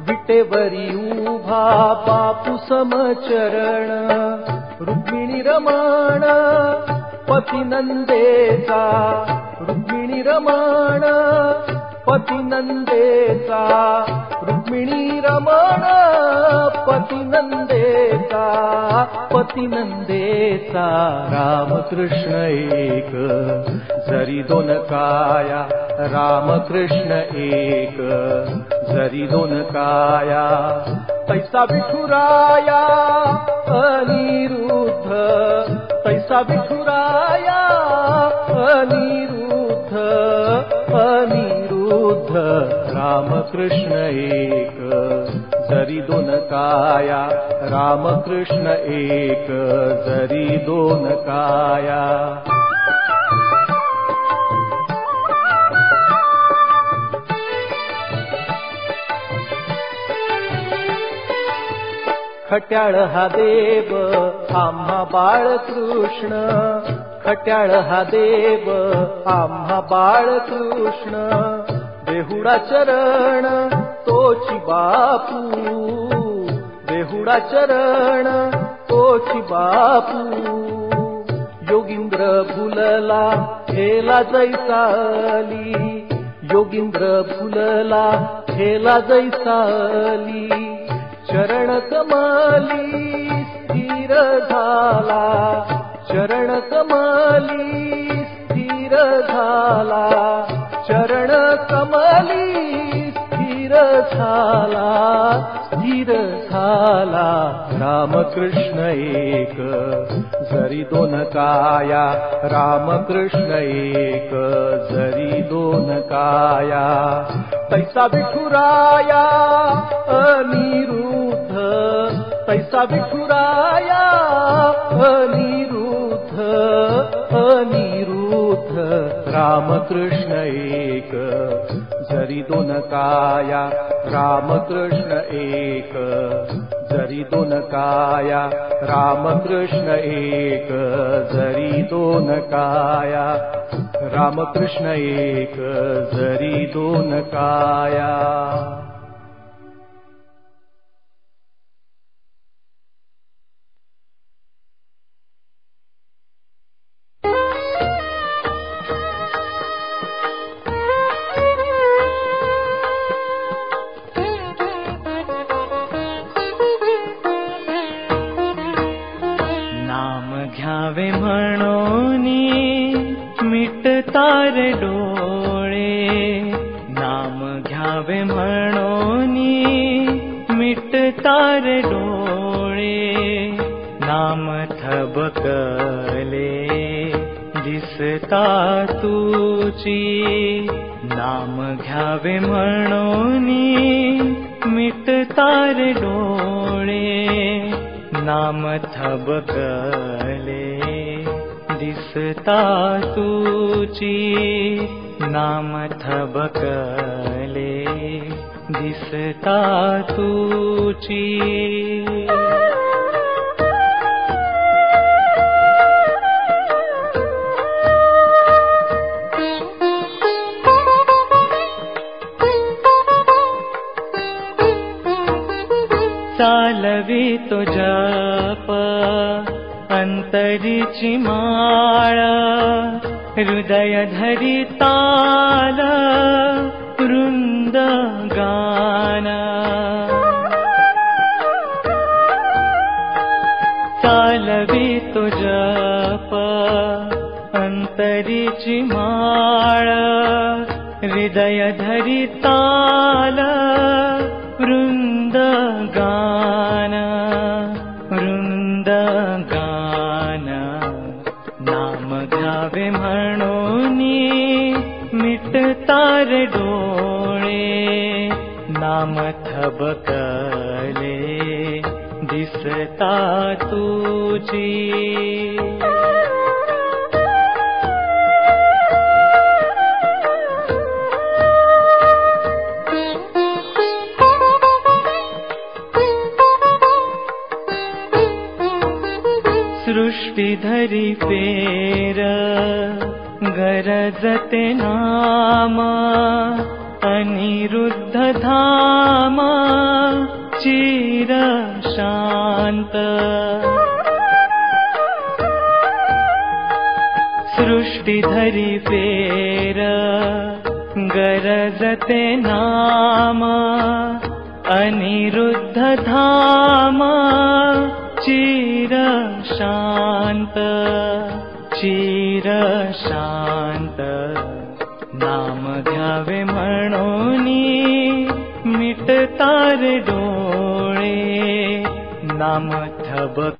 विटेवरी उभा बापू समचरण. रुक्मिणी रमण पतिनंदेचा, रुक्मिणी रमण पतिनंदेचा, रुक्मिणी रमण पतिनंदेचा, पतिनंदेचा. रामकृष्ण एक जरी दोन काया, रामकृष्ण एक जरी दोन काया. तैसा विठुराया अनिरुद्ध, तैसा विठुराया अनिरुद्ध, अनिरुद्ध. रामकृष्ण एक जरी दोन काया, रामकृष्ण एक जरी दोन काया. खट्याळ हा देव आम्हा बाळकृष्ण, खट्याळ हा देव आम्हा बाळकृष्ण. बेहुडा चरण तोची बापू, बेहुडा चरण तोची बापू. योगींद्र भुलला हेला जैसाली, योगींद्र भुलला हेला जैसाली. चरण कमली स्थिर झाला, चरण कमली स्थिर झाला, चरण कमली स्थिर झाला. झाला स्थिर झाला रामकृष्ण एक जरी दोन काया रामकृष्ण एक जरी दोन काया तैसा विठुराया अनिरुद्ध तैसा विठुराया अनिरुद्ध अनिरुद्ध रामकृष्ण एक जरी दोन काया रामकृष्ण एक जरी दोन काया रामकृष्ण एक जरी दोन काया रामकृष्ण एक जरी दोन काया घ्यावे म्हणोनी मिटतार डोळे नाम घ्यावे म्हणोनी मिटतार डोळे नाम थबकले दिसता तुची नाम घ्यावे म्हणोनी मिटतार डोळे नाम थबकले दिसता तुची नाम थबकले दिसता तुची चालवी तो जप अंतरीची माळ हृदय धरी ताल वृंद गान चालवी तो जप अंतरीची माळ हृदय धरी ताल वृंद गान वृंद गान नाम घ्यावे म्हणोनी मिटतार डोळे नाम थबकले दिसता तुची सृष्टी धरी फेर गरजते नाम अनिरुद्ध धाम चिर शांत सृष्टी धरी फेर गरजते नाम अनिरुद्ध धाम चिर शांत चिर शांत नाम घ्यावे म्हणोनी मिटतार डोळे नाम थबक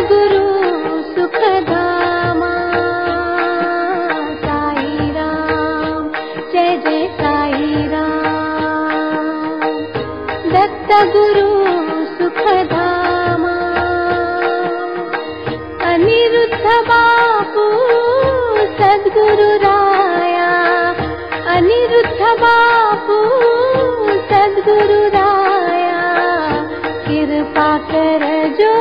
गुरु सुखधामा साई राम जय जय साई राम। दत्त गुरु सुखधामा अनिरुद्ध बापू सद्गुरु राया, अनिरुद्ध बापू सद्गुरु राया। कृपा कर जो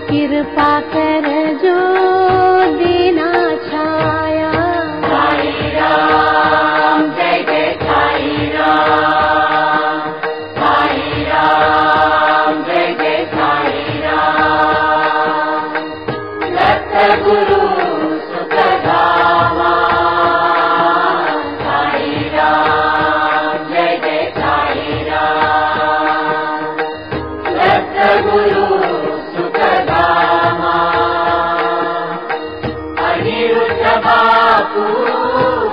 कृपा कर जो देना छाया। साई राम जय जय साई राम, साई राम जय जय साई राम। दत्त गुरु सुखधामा साई राम जय जय साई राम। दत्त गुरु बापू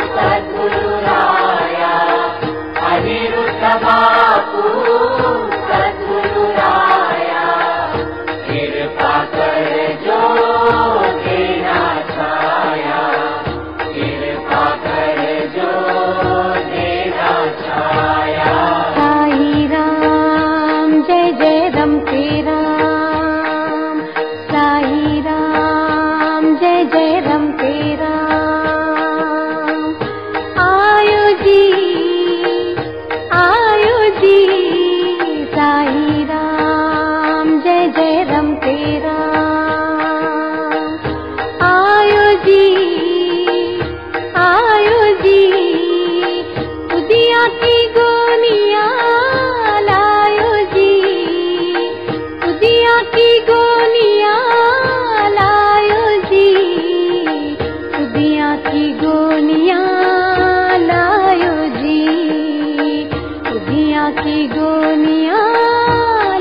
सद्गुरु राया, अनिरुद्ध बापू सद्गुरु राया। कृपा कर जो देना छाया, कृपा कर जो देना छाया। साई राम जय जय रम तेरा, साई राम जय जय रम तेरा। साई राम जय जय रम तेरा। आयो जी उदिया की गोनिया लायो जी, उदिया की गोनिया लायो जी, उदिया की गोनिया लायो जी, उदिया की गोनिया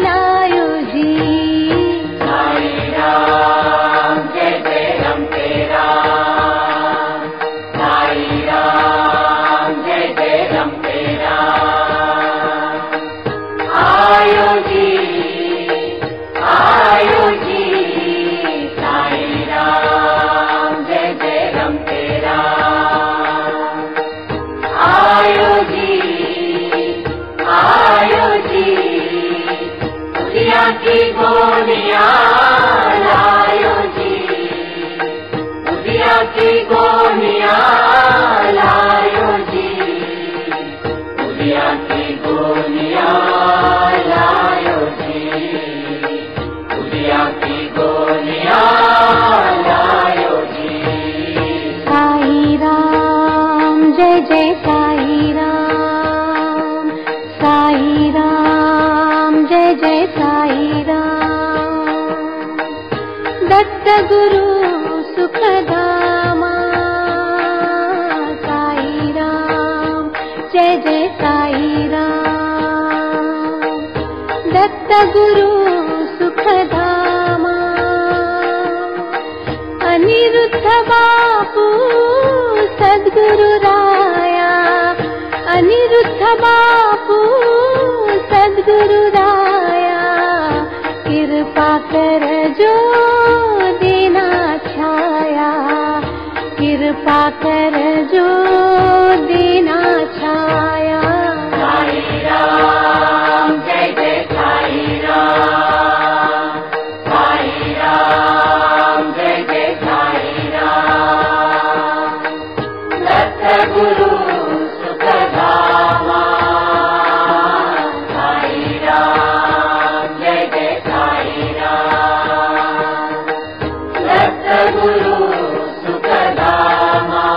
लायो जी। साई राम जय जय रम तेरा, साई राम जय जय रम तेरा। आयो जी साई राम जय जय रम तेरा। आयो जी उदिया की गोनिया लायो जी, उदिया की गोनिया लायो जी, उदिया की गोनिया लायो जी, उदिया की गोनिया लायो जी। साई राम जय जय साई राम, साई राम जय जय साई राम। दत्त गुरु सुखधामा साई राम जय जय साई राम। दत्त गुरु सुखधामा अनिरुद्ध बापू सद्गुरु राया, अनिरुद्ध बापू सद्गुरु राया। कृपा कर जो देना छाया, कृपा कर जो देना छाया। साई राम जय जय साई राम, साई राम जय जय साई राम। दत्त गुरु सुखधामा साई राम जय जय साई राम। दत्त गुरु सुखधामा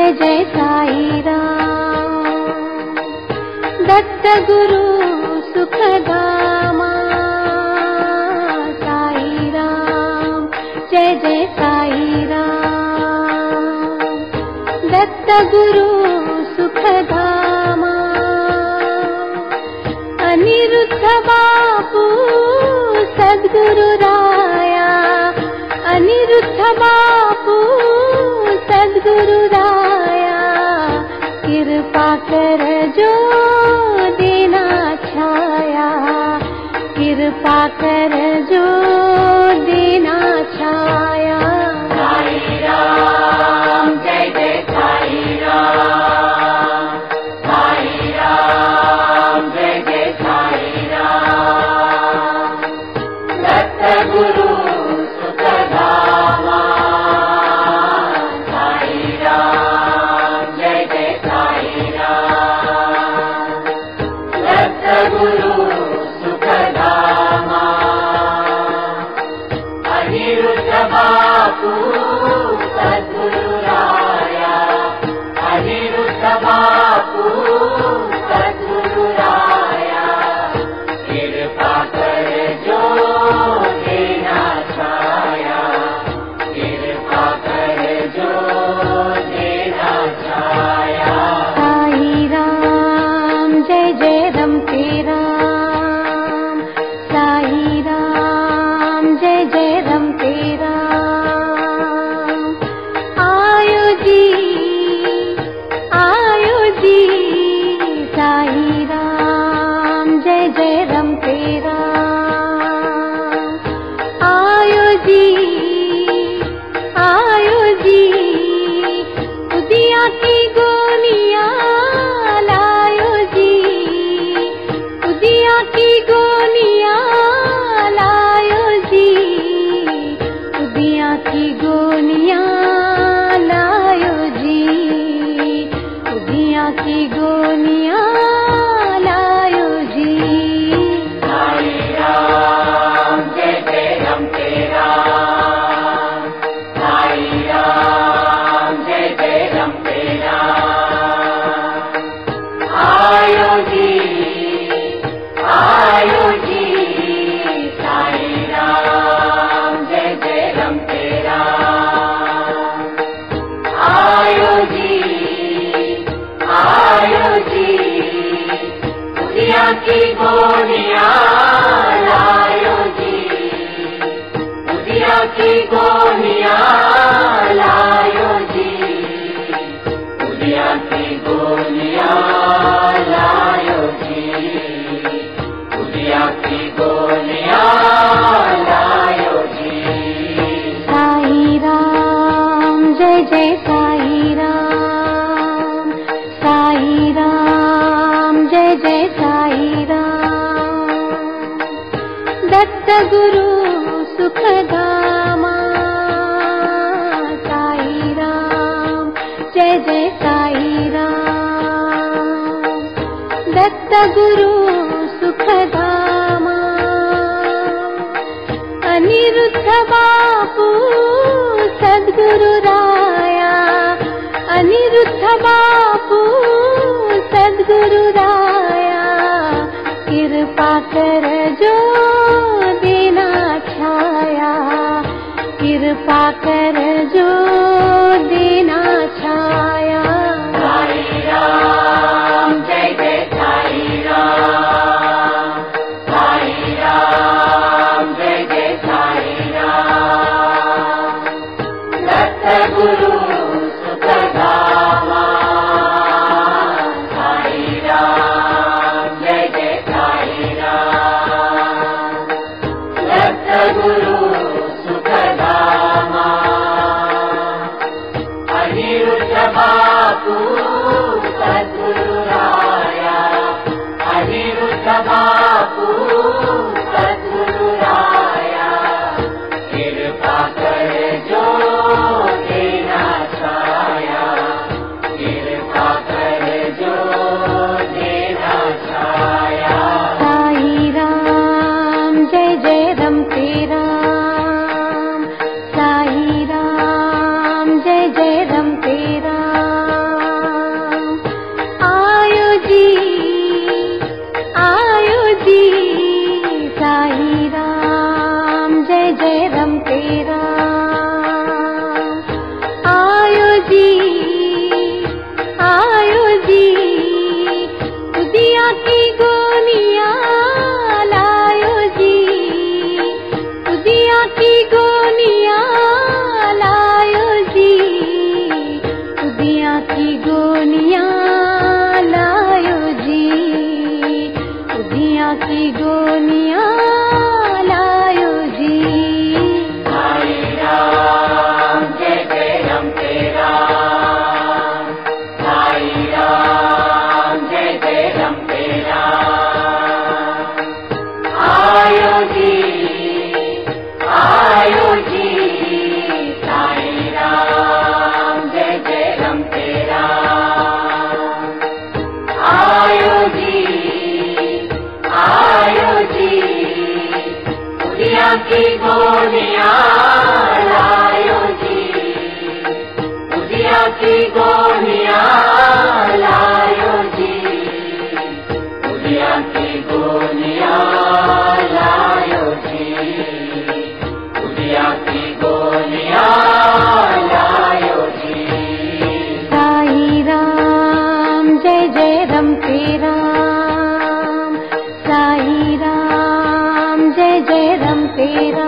जय जय साई राम। दत्त गुरु सुखदामा साई राम, जय जय साई राम। दत्त गुरु सुखदामा अनिरुद्ध बापू सद्गुरु राया, अनिरुद्ध बापू सद्गुरु राया। कृपा कर जो देना छाया, कृपा कर जो देना छाया। साई राम जय जय साई राम, साई राम जय जय साई राम। दत्त गुरु सुखधामा साई राम जय जय साई राम। दत्त गुरु सुखधामा अनिरुद्ध बापू सद्गुरु राया, अनिरुद्ध बापू सद्गुरु राया। कृपा कर जो देना छाया, कृपा कर जो देना छाया। साई राम जय जय रमते राम, साई राम जय जय रमते राम। आयो जी साई राम जय जय रमते राम। आयो जी उदिया की गोलियां लायो जी, उदिया की गोलियां लायो जी, उदिया की गोलियां लायो जी, उदिया की गोलियां लायो जी। साई राम जय जय रमते राम, साई राम जय जय रमते राम। आयो जी साई राम जय जय रमते राम। आयो जी उदिया की गोलियां लायो जी, उदिया की गोलियां लायो जी, उदिया की गोलियां लायो जी, उदिया की गोलियां लायो जी। साई राम जय जय साई राम, साई राम जय जय साई राम। दत्त गुरु सुखधामा साई राम, जय जय साई राम। दत्त गुरु सुखधामा अनिरुद्ध बापू सद्गुरु राया, अनिरुद्ध बापू सद्गुरु राया। कृपा कर जो देना छाया, कृपा कर जो देना छाया। साई राम जय जय साई राम, साई राम जय जय साई राम। दत्त गुरु सुखधामा साई राम जय जय साई राम। दत्त गुरु सुखधामा अनिरुद्ध बापू सद्गुरु राया, अनिरुद्ध बापू सद्गुरु राया। कृपा कर जो देना छाया, कृपा कर जो देना छाया। साई राम जय जय रमते राम, साई राम जय जय रमते राम। उदिया की गोलियां लायो जी, उदिया की गोलियां लायो जी। साई राम जय जय राम तेरा, साई राम जय जय राम तेरा। आयो जी आयो जी, साई राम जय जय राम तेरा। आयो जी उदिया की गोलियां लायो जी, उदिया की गोलियां लायो जी, उदिया की गोलियां लायो जी, उदिया की गोलियां लायो जी। साई राम जय जय राम तेरा, साई राम जय जय राम तेरा।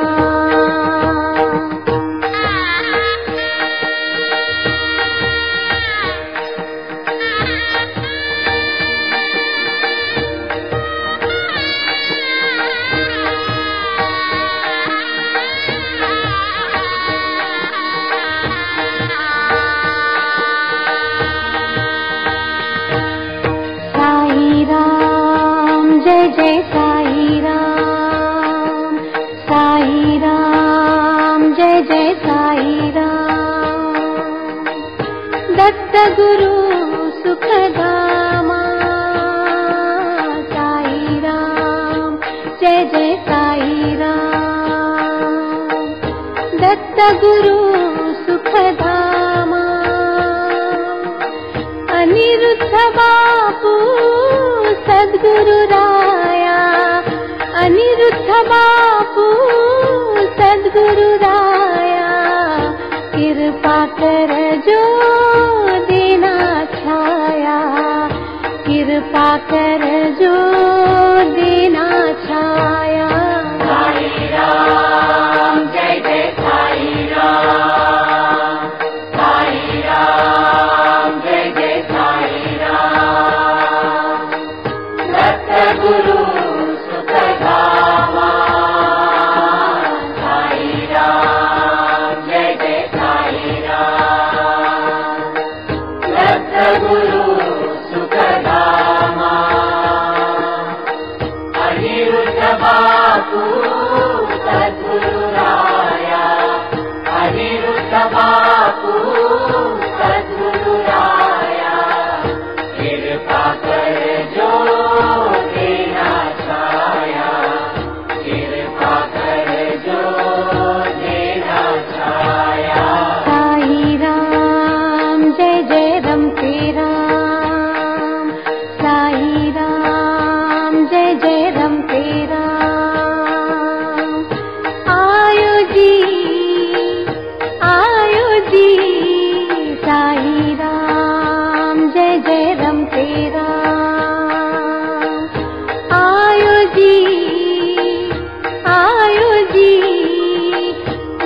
साई राम जय जय साई राम, साई राम जय जय साई राम। दत्त गुरु सुखधामा, साई राम जय जय साई राम। दत्त गुरु सुखधामा, अनिरुद्ध बापू सद्गुरु राया, अनिरुद्ध बापू सद्गुरु राया। कृपा कर जो देना छाया, कृपा कर जो देना छाया। साई राम जय जय साई राम, साई राम जय जय साई राम। दत्त गुरु सुखधामा, साई राम जय जय साई राम। दत्त गुरु सुखधामा, अनिरुद्ध बापू सद्गुरु राया, अनिरुद्ध बापू सद्गुरु राया। कृपा कर जो देना छाया, कृपा कर जो देना छाया। साई राम जय जय राम तेरा, साई राम जय जय राम तेरा। आयो जी साई राम जय जय राम तेरा। आयो जी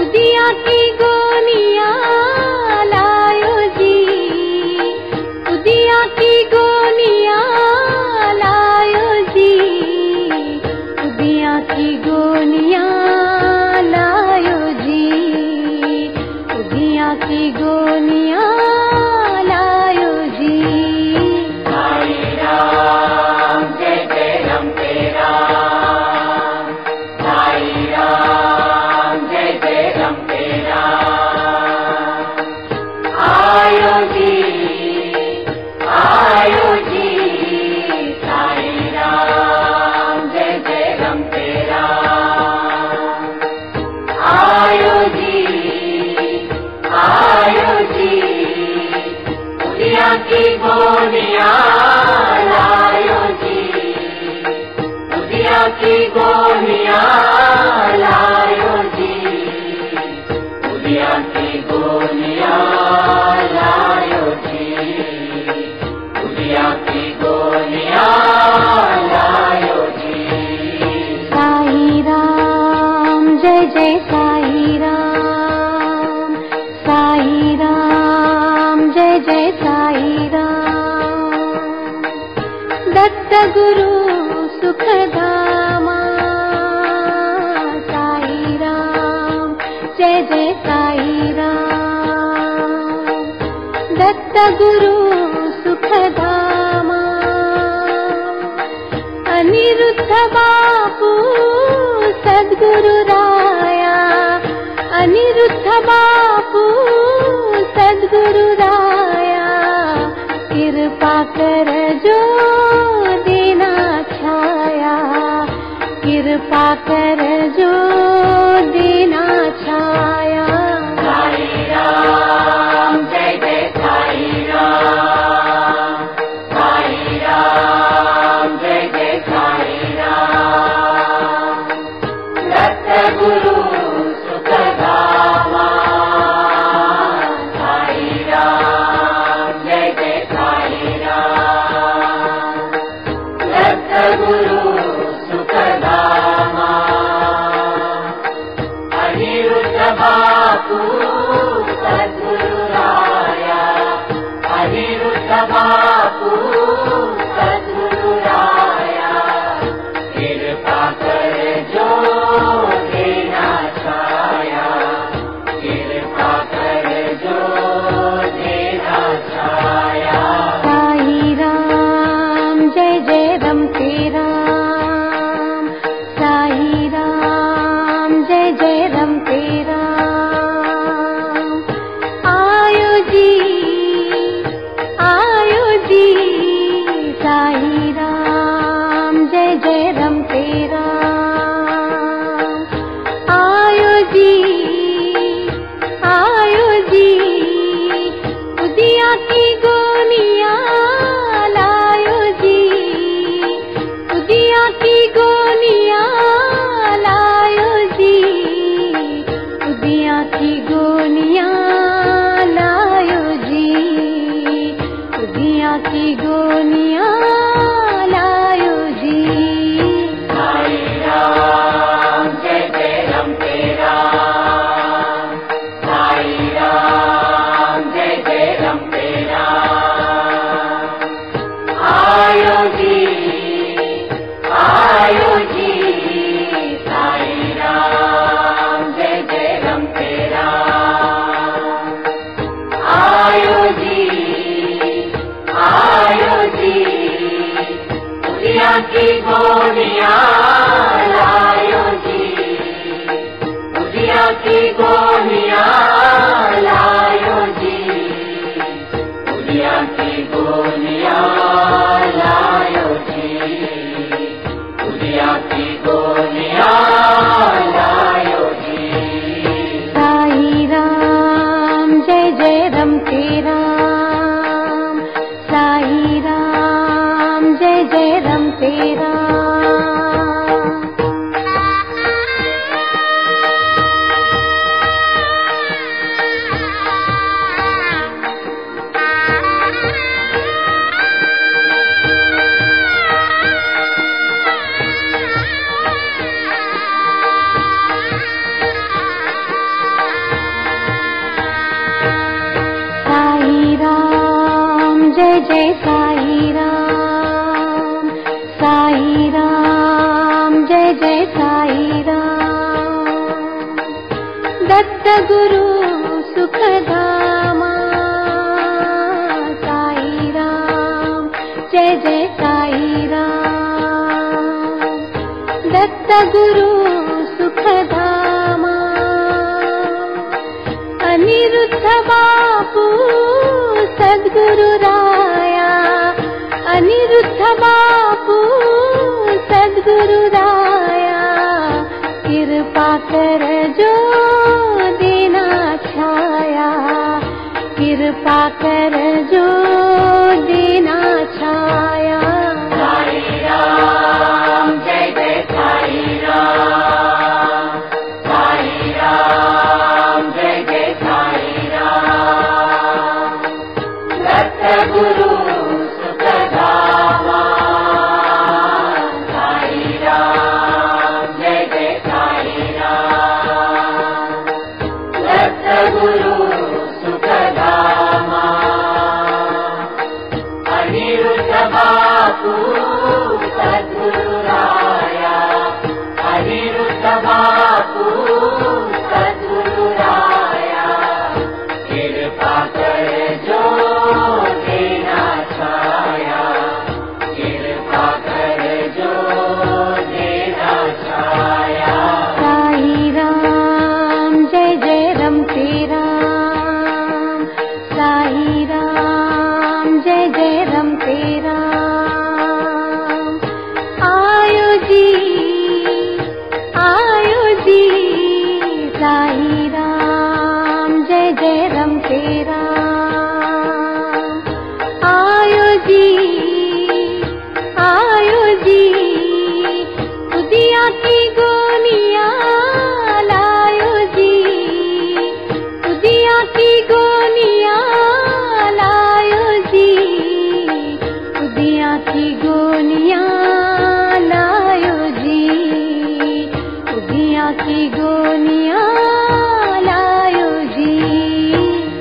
उदिया की गोलियां लायो जी, उदिया की गोलियां लायो जी, उदिया की गोलियां लायो जी, उदिया की गोलियां लायो जी। साई राम जय जय राम तेरा, साई राम जय जय राम तेरा। आयो जी साई राम जय जय राम तेरा। आयो जी उदिया की गोलियां लायो जी, उदिया की गोलियां लायो जी, उदिया की गोलियां लायो जी, उदिया की गोलियां लायो जी। साई राम जय जय साई राम, साई राम जय जय जय साई राम। दत्त गुरु सुखधामा साई राम, जय जय साई राम। दत्त गुरु सुखधामा अनिरुद्ध बापू सद्गुरु राया, अनिरुद्ध बापू सद्गुरु राया। कृपा कर जो देना छाया, कृपा कर जो देना छाया। साई राम जय जय साई राम, साई राम जय जय साई राम। दत्त गुरु सुखधामा साई राम जय जय साई राम। दत्त गुरु सुखधामा अनिरुद्ध बापू सद्गुरु राया, अनिरुद्ध बापू सद्गुरु राया। कृपा कर जो देना छाया, कृपा कर जो देना छाया। साई राम जय जय रम तेरा, साई राम जय जय रम तेरा। आयो जी साई राम जय जय रम तेरा। आयो जी उदिया की गोलियां लायो जी, उदिया की गोलियां लायो जी, उदिया की गोलियां लायो जी, उदिया की गोलियां लायो जी। साई राम जय जय रम तेरा, साई राम जय जय रम तेरा। आयो जी साई राम जय जय रम तेरा। आयो जी उदिया की गोलियां लायो जी, उदिया की गोलियां लायो जी, उदिया की गोलियां लायो जी, उदिया की गोलियां लायो जी। साई राम जय जय रम तेरा, साई राम जय जय रम तेरा। साई राम जय जय साई राम, साई राम जय जय साई राम। दत्त गुरु सुखधामा साई राम, जय जय साई राम। दत्त गुरु सुखधामा अनिरुद्ध बापू सद्गुरु राया, अनिरुद्ध बापू सद्गुरु राया। कृपा कर जो देना छाया, कृपा कर जो देना छाया। साई राम जय जय साई राम, साई राम जय जय साई राम। दत्त गुरु सुखधामा साई राम जय जय साई राम। दत्त गुरु सुखधामा जय जय रम तेरा। आयो जी साई राम जय जय रम तेरा। आयो जी उदिया की गोनिया लायो जी, उदिया की गोनिया लायो जी, उदिया की गोनिया लायो जी, उदिया की गोनिया लायो जी।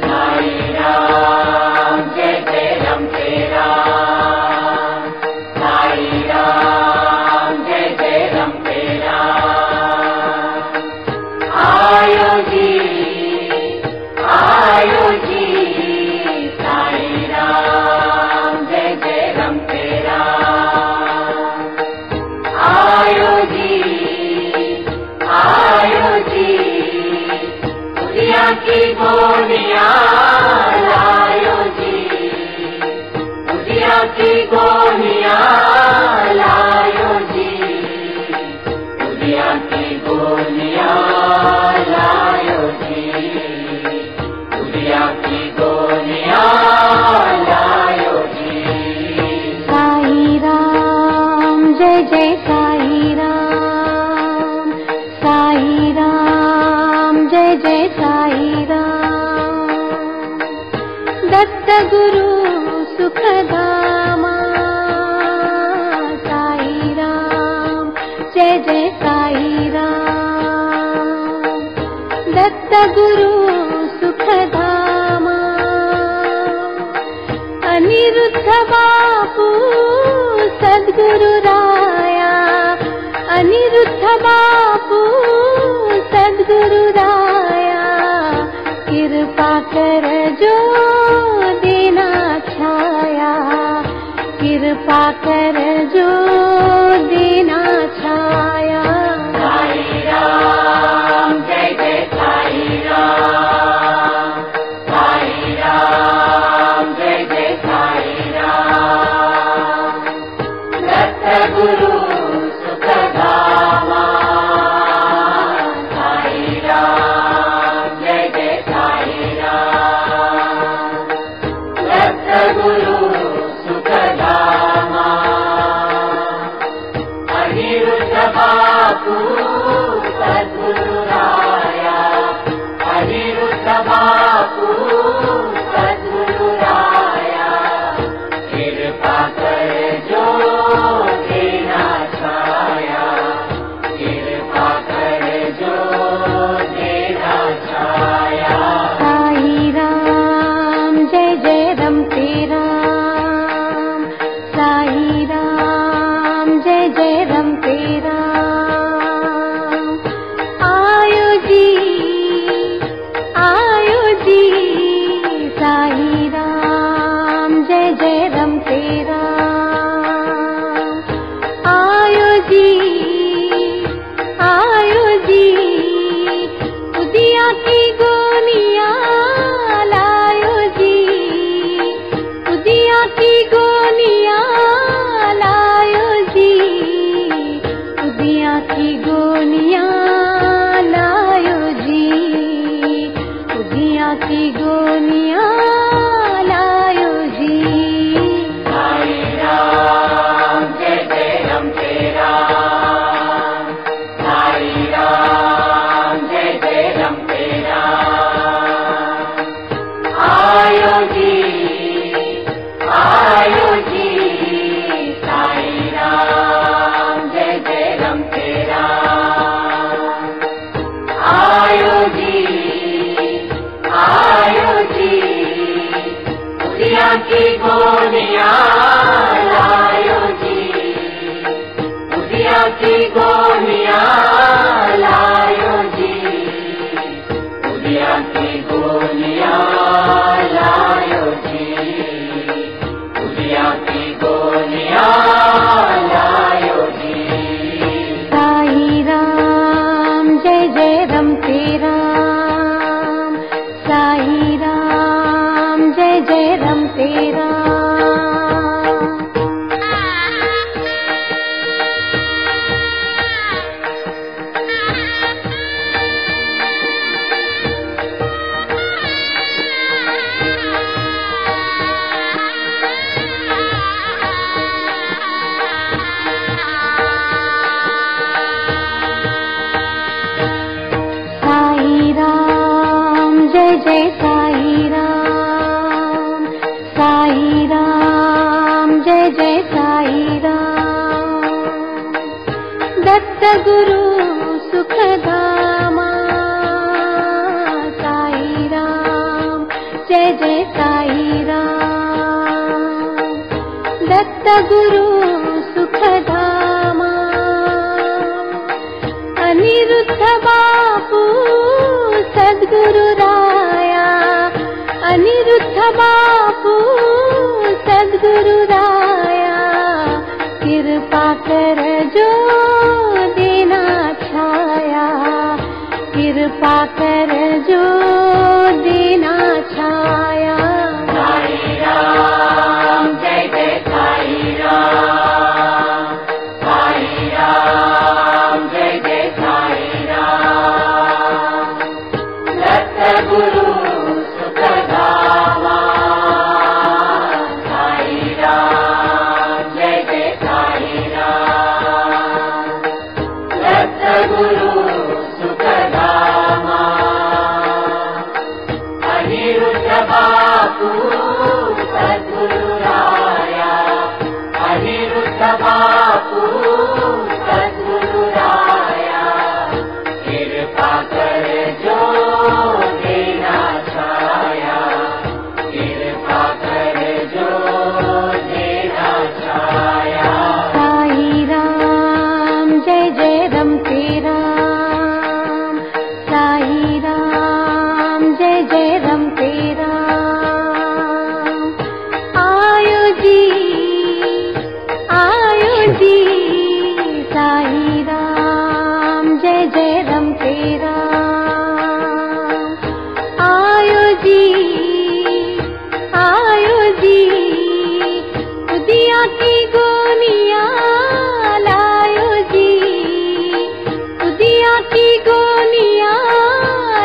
साई राम जय जय रम तेरा। साई राम जय जय रम तेरा। आयो जी साई राम जय जय रम तेरा। आयो जी उदिया की गोनिया लायो जी, उदिया की गोनिया लायो जी, उदिया की गोनिया लायो जी, उदिया की गोनिया लायो जी। साई राम जय जय साई राम, साई राम जय जय साई राम। दत्त गुरु सुखधामा साई राम जय जय साई राम। दत्त गुरु सुखधामा अनिरुद्ध बापू सद्गुरु राया, अनिरुद्ध बापू सद्गुरु राया। कृपा कर जो देना छाया, कृपा कर जो देना छाया। साई राम जय जय साई राम। साई राम जय जय साई राम। दत्त गुरु सुखधामा साई राम जय जय साई राम। दत्त गुरु सुखधामा अनिरुद्ध बापू सद्गुरु राया, अनिरुद्ध बापू सद्गुरु राया। कृपा कर जो देना छाया, कृपा कर जो देना छाया। साई राम जय जय रम तेरा। साई राम जय जय रम तेरा। आयो जी साई राम जय जय रम तेरा। आयो जी उदिया की गोनिया लायो जी, उदिया की गोनिया लायो जी, उदिया की गोनिया लायो जी, उदिया की गोनिया लायो जी। साई राम जय जय रम तेरा। साई राम जय जय रम तेरा। आयो जी साई राम जय जय रम तेरा। आयो जी उदिया की गोनिया लायो जी, उदिया की गोनिया लायो जी, उदिया की गोनिया लायो जी, उदिया की गोनिया लायो जी। साई राम जय जय रम तेरा। साई राम जय जय रम तेरा। साई राम जय जय साई राम। दत्त गुरु सुखधामा साई राम जय जय साई राम। दत्त गुरु सुखधामा अनिरुद्ध बापू सद्गुरु राया। अनिरुद्ध बापू सद्गुरु राया। कृपा कर जो देना छाया। कृपा कर जो देना छाया। साई राम जय जय साई राम। साई राम जय जय साई राम। दत्त गुरु सुखधामा साई राम जय जय साई राम। दत्त गुरु सुखधामा अनिरुद्ध बापू सद्गुरु राया। अनिरुद्ध बापू सद्गुरु राया। कृपा कर जो देना छाया। कृपा कर जो देना छाया। साई राम जय जय रम तेरा। साई राम जय जय रम तेरा। आयो जी साई राम जय जय रम तेरा। आयो जी उदिया की गोलियां लायो जी। उदिया की गोलियां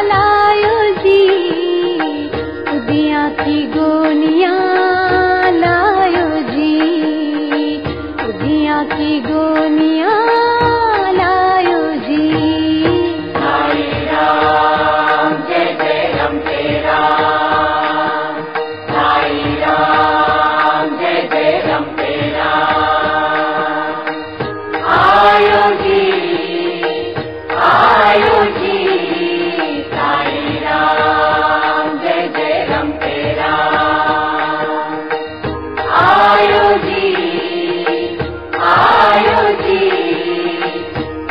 लायो जी। उदिया की गोलियां लायो जी। उदिया की गोलियां लायो जी। साई राम जय जय रम तेरा। साई राम जय जय रम तेरा। आयो जी साई राम जय जय रम तेरा। आयो जी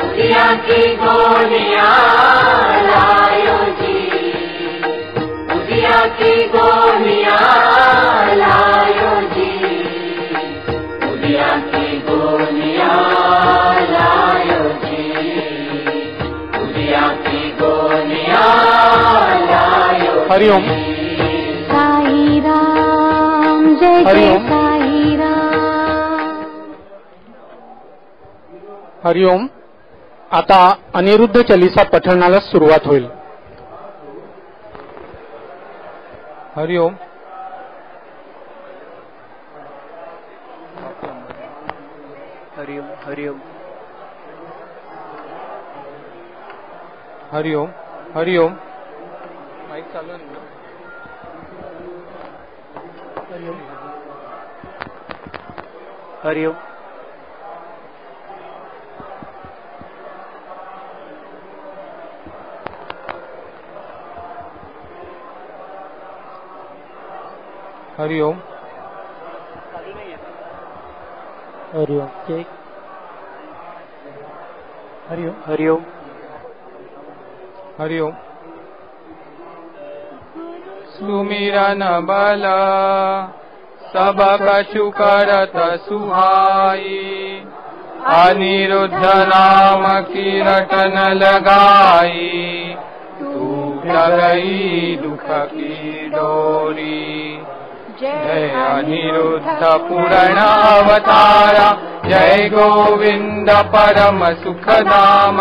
उदिया की गोलियां लायो जी। उदिया की गोलियां लायो जी। उदिया की गोलियां लायो जी। उदिया की गोलियां लायो। हरिओम। साई राम जय जय हरिओम। साई राम। हरिओम। आता अनिरुद्ध चालीसा पठणाला सुरुवात होईल। हरिओम। हरिओम हरिओम हरिओम हरिओम। माईक चालू आहे ना? हरिओम हरिओम हरिओम हरिओम चेक। हरिओम हरिओम हरिओम। सुमिरन बल सब कछु करत सुहाई। अनिरुद्ध नाम की रटन लगाई। टूट गई दुख की डोरी। जय अनिरुद्ध पूर्ण अवतारा। जय गोविंद परम सुखधाम।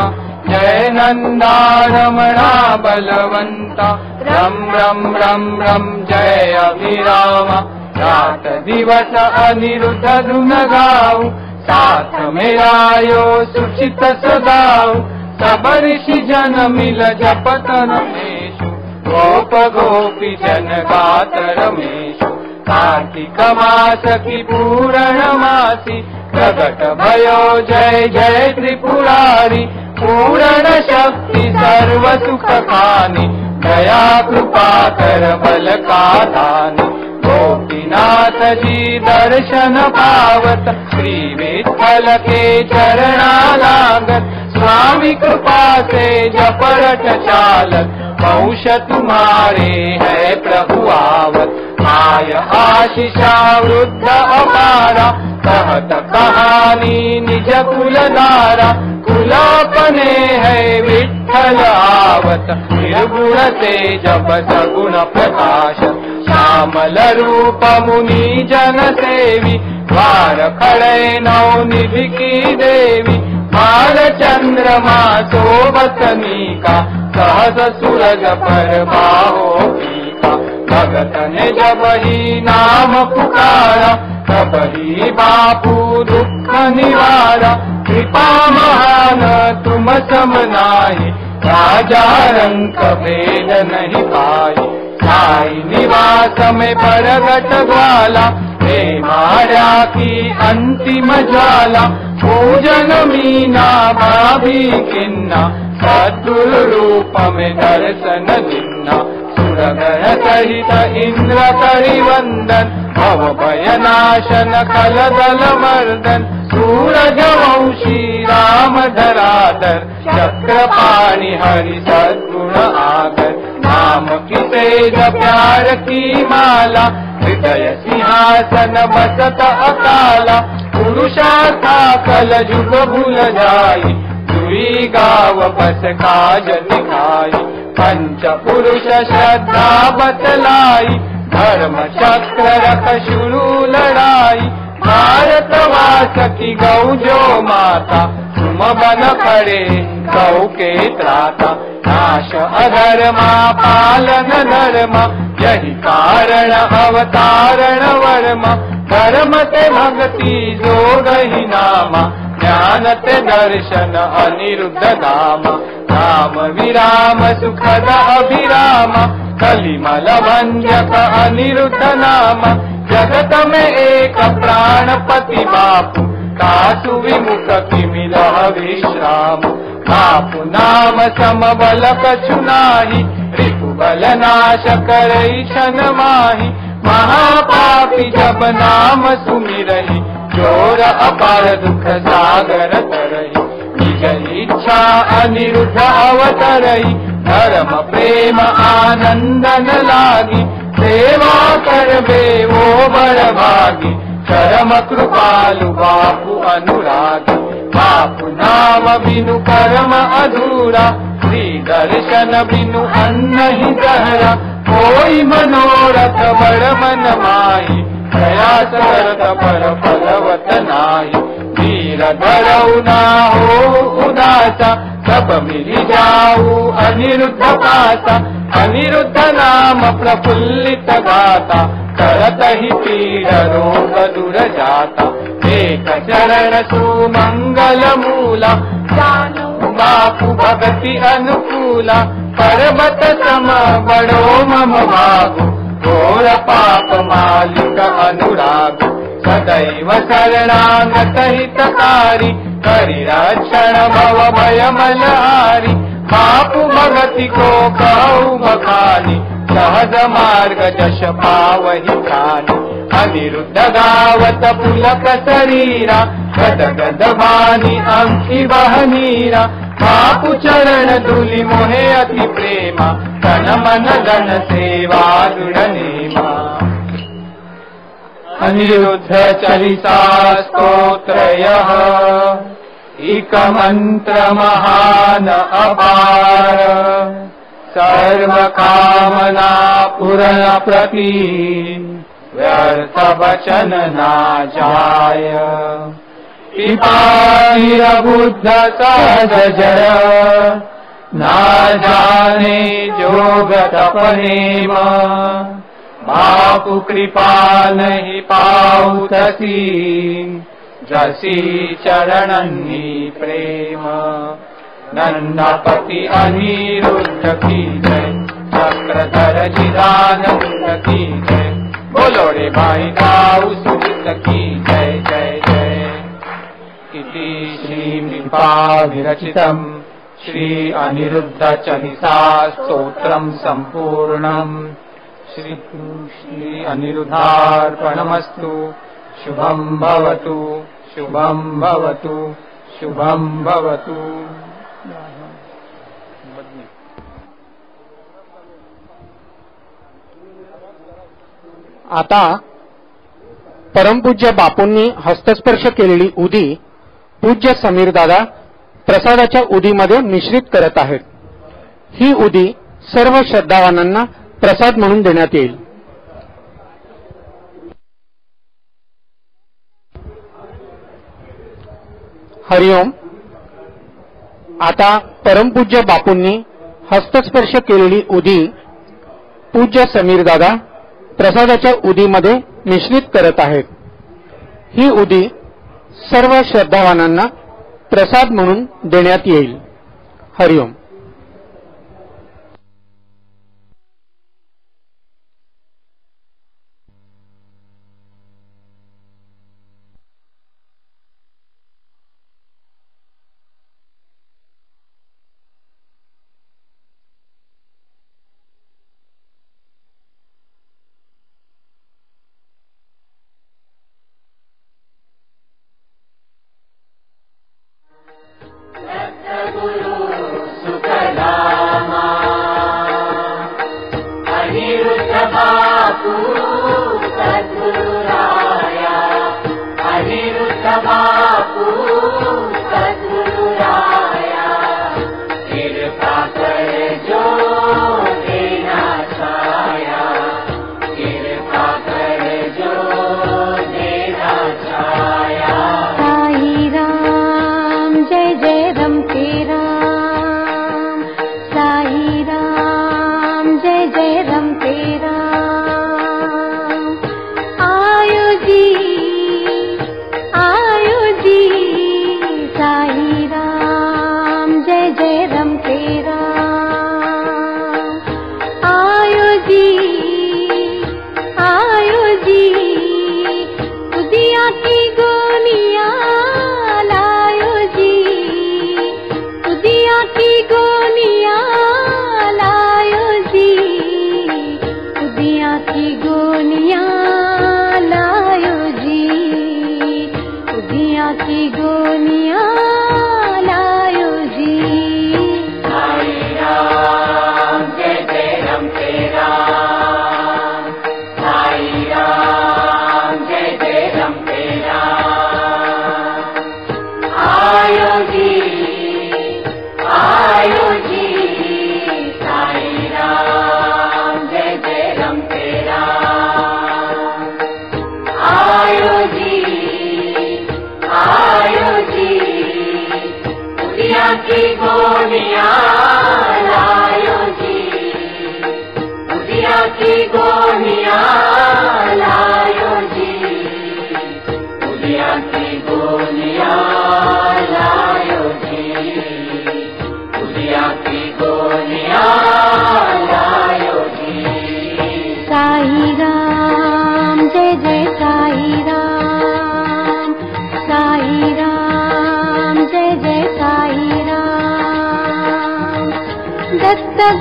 जय नंदा रमणा बलवंता। रम रम रम रम जय अभिराम। रात दिवस अनिरुद्ध धुन गाऊ। साथ मेरायो सुचित सदाऊ। सब ऋषि जन मिल जपत रमेशु। गोप गोपी जन गात रमेशु। कार्तिक मास की पूर्णमासी प्रकट भयो जय जय त्रिपुरारी पूर्ण शक्ति सर्व सुख खानी दया कृपा कर बल का दानी गोपीनाथ जी दर्शन पावत श्री विठ्ठल के चरणालागत स्वामी कृपा से जपरट चालत वंश तुम्हारे है प्रभु आवत आय आशीषा वृद्ध अपारा कहत कहानी निज कुलधारा कुलापने है विठ्ठल आवत निर्गुण से जब सगुण प्रकाश श्यामल रूप मुनि जन सेवी द्वार खड़े नवनिधि की देवी बाल चंद्रमा शोभतनिका सहज सूरज पर बाहो पीका भगत ने जब ही नाम पुकारा तब ही बापू दुख निवारा कृपा महान तुम सम नाही राजा रंक भेद नहीं पाई साई निवास में प्रगट ग्वाला हे माया की अंतिम ज्वाला पूजन मीना भाभी किन्ना सद्गुरु रूप में दर्शन दिन्ना सुरगण सहित इंद्र करि वंदन भव भयनाशन कल दल मर्दन सूरज वंशी राम धराधर चक्रपाणि हरि सद्गुण आगर नाम की तेज प्यार की माला हृदय सिंहासन बसत अकाला पुरुषार्था कल जुग भूल जाई दुई गाव बस काज दिखाई पंच पुरुष श्रद्धा बतलाई धर्म चक्र रख शुरू लड़ाई भारतवास की गौ जो माता तुम बन खड़े गौ के त्राता नाश अधर्मा पालन धर्म यही कारण अवतारण वर्म धर्म ते भक्ति जोग ही नामा ज्ञान ते दर्शन अनिरुद्ध धाम राम विराम सुखद अभिराम कलिमल भंजक अनिरुद्ध नाम जगत में एक प्राणपति बापू कासु विमुख की मिलह विश्राम बापू नाम समबल कछु नाही रिपु बल नाश करई शन माही महापापी जब नाम सुमिरही चोर अपार दुख सागर तरही निज इच्छा अनिरुद्ध अवतरई धर्म प्रेम आनंदन लागी सेवा करबे वो बड़ भागी चरम कृपालु बापू अनुरागी बापू नाम बिनु कर्म अधूरा श्री दर्शन बिनु अन्न ही गहरा कोई मनोरथ बड़ मन माही प्रयास करत पर फलवत नाही वीर धरऊ ना हो उदासा सब मिली जाऊ अनिरुद्ध पासा अनिरुद्ध नाम प्रफुल्लित गाता करत ही पीड़ रोग दूर जाता एक चरण सुमंगल मूला जानो बापू भक्ति अनुकूला पर्वत सम बड़ो मम भागो घोर पाप मालिक अनुराग सदैव शरणागत हितकारी करि रक्षण भव भय मलहारी बापू भगति को कहु बखानी सहज मार्ग जश पावहि खानी अनिरुद्ध गावत पुलक शरीरा गद गद वाणी अंखि बहनीरा बापू चरण धूलि मोहे अति प्रेमा तन मन धन सेवा दृढ़ नेमा अनिरुद्ध चलिता स्तोत्रयः एक मंत्र महान अपार सर्व कामना पूर्ण प्रति व्यर्थ वचन ना जाय पिपाहिर बुद्ध सहज जय ना जाने जोग तपनेम बापू कृपा नहीं पाऊ तसी जसी चरणन्नी प्रेम नन्नापति अनिरुद्ध की जय चक्रधर चिदानंद की जय बोलो रे भाई नाउ सुमित की जय जय जय। इति श्रीमृपा विरचितम् श्री अनिरुद्ध चलिसा स्तोत्रम् सम्पूर्णम्। श्री अनिरुद्धार्पणमस्तु। शुभम् भवतु शुभम् भवतु शुभम् भवतु। आता परमपूज्य बापूंनी हस्तस्पर्श केलेली उदी पूज्य समीर दादा प्रसादाच्या उदीमध्ये मिश्रित करत आहेत। ही उदी सर्व श्रद्धावानांना प्रसाद म्हणून देण्यात येईल। हरिओम। आता परमपूज्य बापूंनी हस्तस्पर्श केलेली उदी पूज्य समीर दादा प्रसादाच्या उदीमध्ये मिश्रित करत आहेत। ही उदी सर्व श्रद्धावानांना प्रसाद म्हणून देण्यात येईल। हरिओम।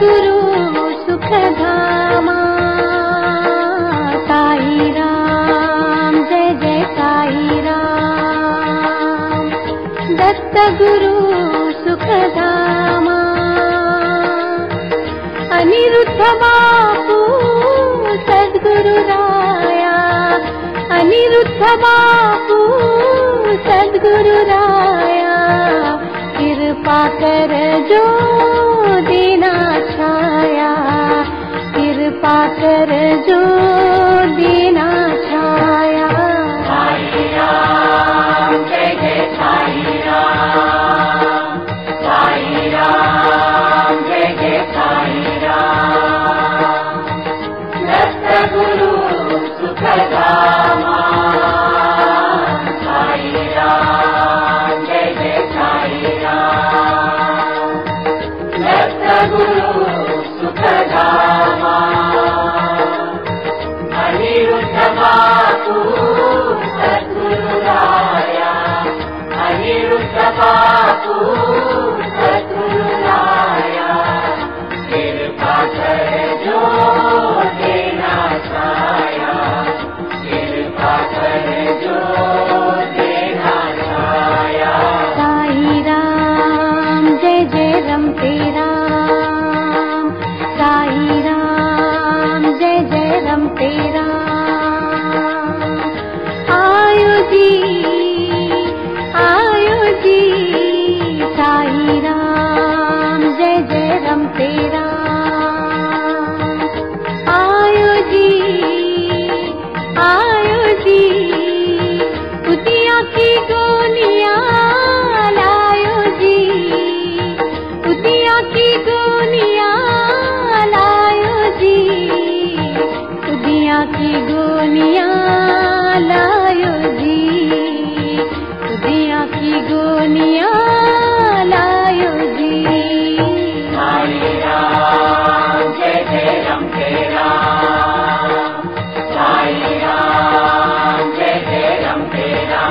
गुरु सुखधामा साई राम जय जय साई राम। दत्त गुरु सुखधामा अनिरुद्ध बापू सद्गुरु राया। अनिरुद्ध बापू सद्गुरु राया। कृपा कर जो दीना छाया। कृपा कर जो दीना छाया। साई राम जय जय साई राम। साई राम जय जय साई राम। दत्त गुरु सुखधामा साई राम जय जय साई राम। दत्त गुरु सुखधामा अनिरुद्ध जी आयो जी साई राम जय जय रम तेरा आयो जी उतिया की गोलियां लायो जी उतिया की गोलियां लायो जी उतिया की गोलियां लायो जी उतिया की गोलियां लायो जी साई राम जय जय रम तेरा साई राम जय जय रम तेरा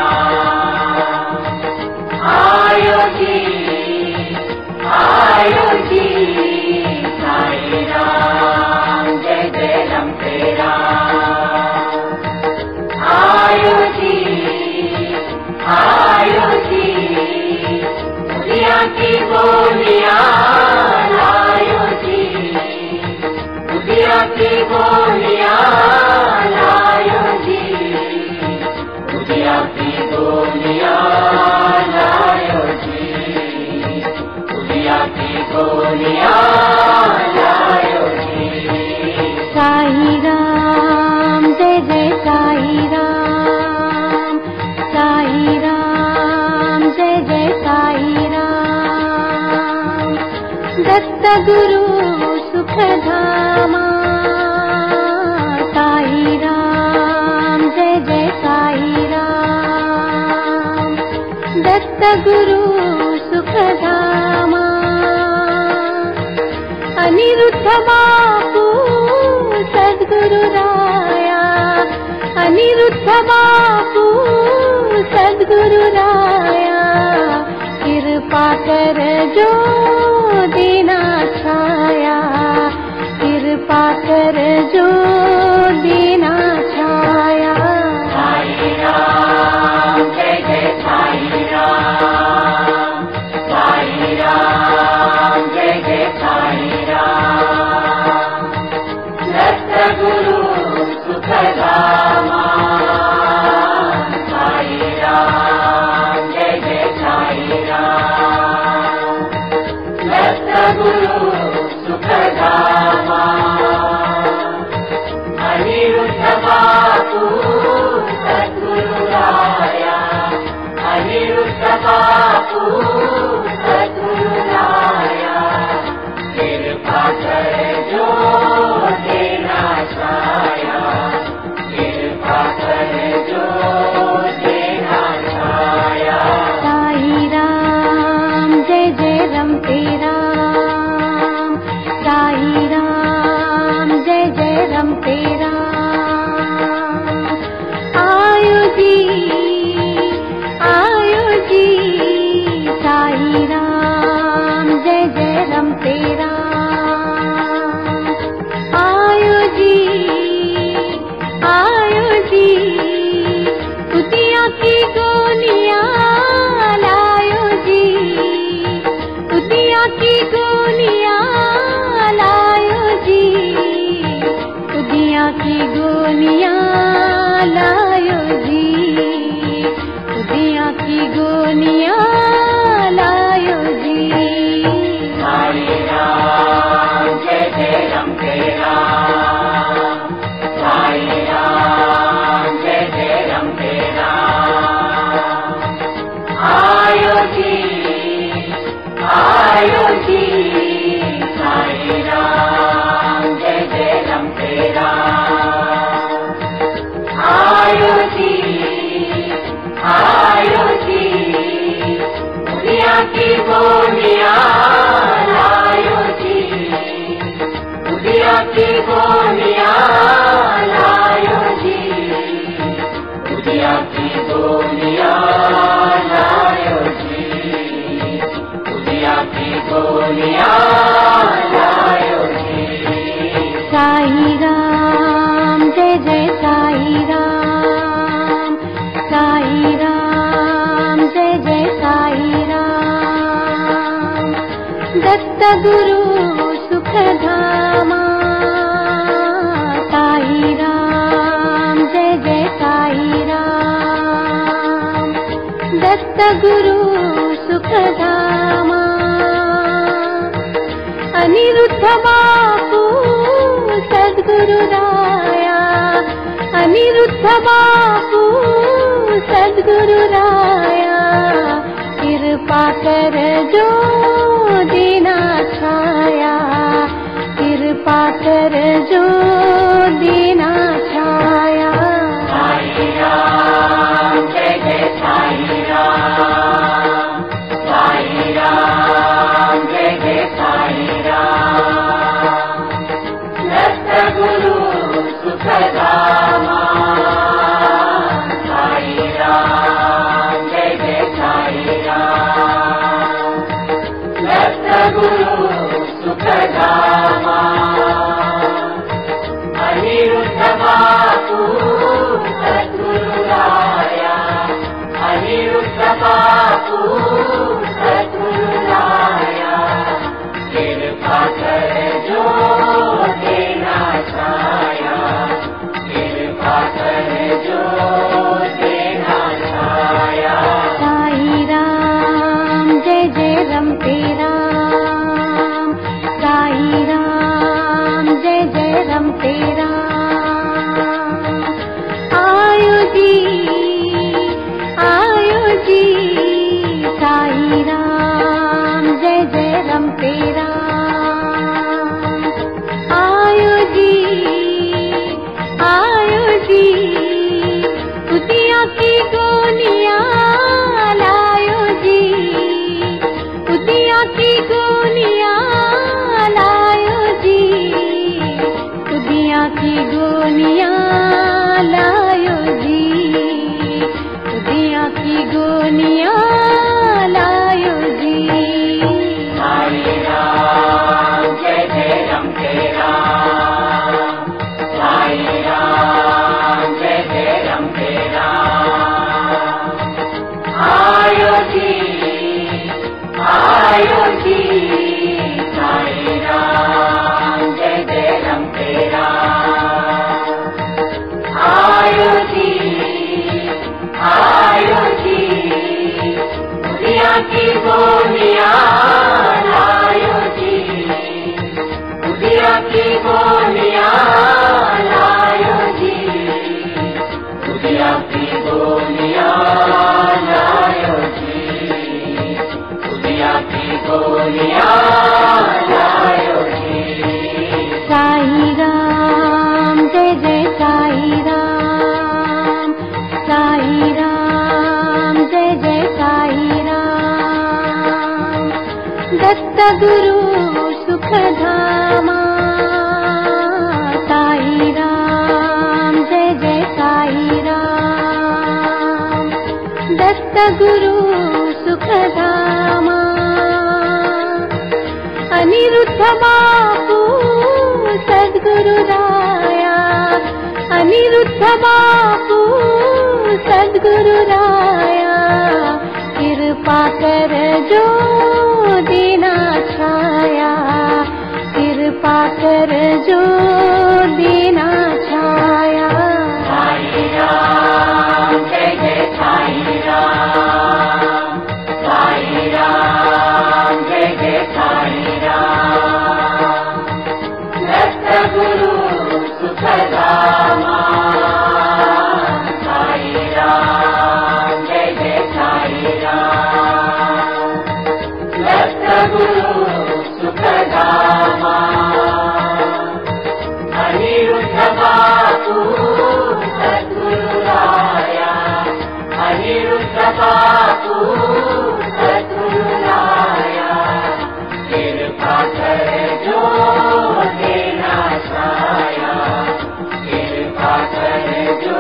आयो जी साई राम जय जय रम तेरा आयो जी उतिया की गोलियां लायो जी उतिया की गोलियां लायो जी उतिया की गोलियां लायो जी उतिया की गोलियां लायो जी साई राम जय जय साई राम जय जय साई राम दत्त गुरु सुख धामा साई राम जय जय साई राम दत्त गुरु सुख धामा अनिरुद्ध बापू सद्गुरु राया अनिरुद्ध बापू सद्गुरु राया कृपा कर जो देना छाया कृपा कर जो देना छाया साई राम जय जय साई राम जय जय साई राम दत्त गुरु सुख धामा साई राम जय जय साई राम दत्त गुरु सुख धामा अनिरुद्ध बापू सद्गुरु राया अनिरुद्ध बापू सद्गुरु राया कृपा कर जो देना छाया कृपा कर जो देना छाया साई राम जय जय रम तेरा साई राम जय जय रम तेरा आयो जी साई राम जय जय रम तेरा आयो जी उतिया की गोलियां लायो जी उतिया की गोलियां लायो जी उतिया की गोलियां लायो जी उतिया की गोलियां लायो जी साई राम जय जय रम तेरा साई राम जय जय रम तेरा आयो जी साई राम जय जय रम तेरा आयो जी उतिया की गोलियां लायो जी उतिया की गोलियां लायो जी उतिया की गोलियां लायो जी उतिया की गोलियां लायो जी साई राम जय जय साई राम जय जय साई राम दत्त गुरु सुख धामा साई राम जय जय साई राम दत्तगुरु सुखधामा अनिरुद्ध बापू सद्गुरु राया अनिरुद्ध बापू सद्गुरु राया कृपा कर जो दीना छाया कृपा कर जो दीना छाया साई राम जय जय साई राम साई राम जय जय साई राम दत्तगुरु सुखधामा साई राम जय जय साई राम दत्तगुरु सुखधामा अनिरुद्ध बापू सद्गुरु राया अनिरुद्ध बापू सद्गुरु राया कृपा कर जो देना छाया कृपा कर जो देना छाया साई राम जय जय रमते राम साई राम जय जय रमते राम आयो जी साई राम जय जय रमते राम आयो जी उदिया की गोनिया लायो जी उदिया की गोनिया लायो जी उदिया की गोनिया लायो जी उदिया की गोनिया लायो जी साई राम जय जय रमते राम साई राम जय जय रमते राम आयो जी साई राम जय जय रमते राम आयो जी उदिया की गोनिया लायो जी उदिया की गोनिया लायो जी उदिया की गोनिया लायो जी उदिया की गोनिया लायो जी साई राम जय जय साई राम जय जय साई राम दत्तगुरु सुखधामा साई राम जय जय साई राम दत्तगुरु सुखधामा अनिरुद्ध बापू सद्गुरु राया अनिरुद्ध बापू सद्गुरु राया कृपा कर जो दीना छाया कृपा कर जो दीना छाया साई राम जय जय साई राम साई राम जय जय साई राम दत्तगुरु सुखधामा साई राम जय जय साई राम दत्तगुरु सुखधामा अनिरुद्ध बापू सद्गुरु राया अनिरुद्ध बापू सद्गुरु राया कृपा कर जो देना छाया कृपा कर जो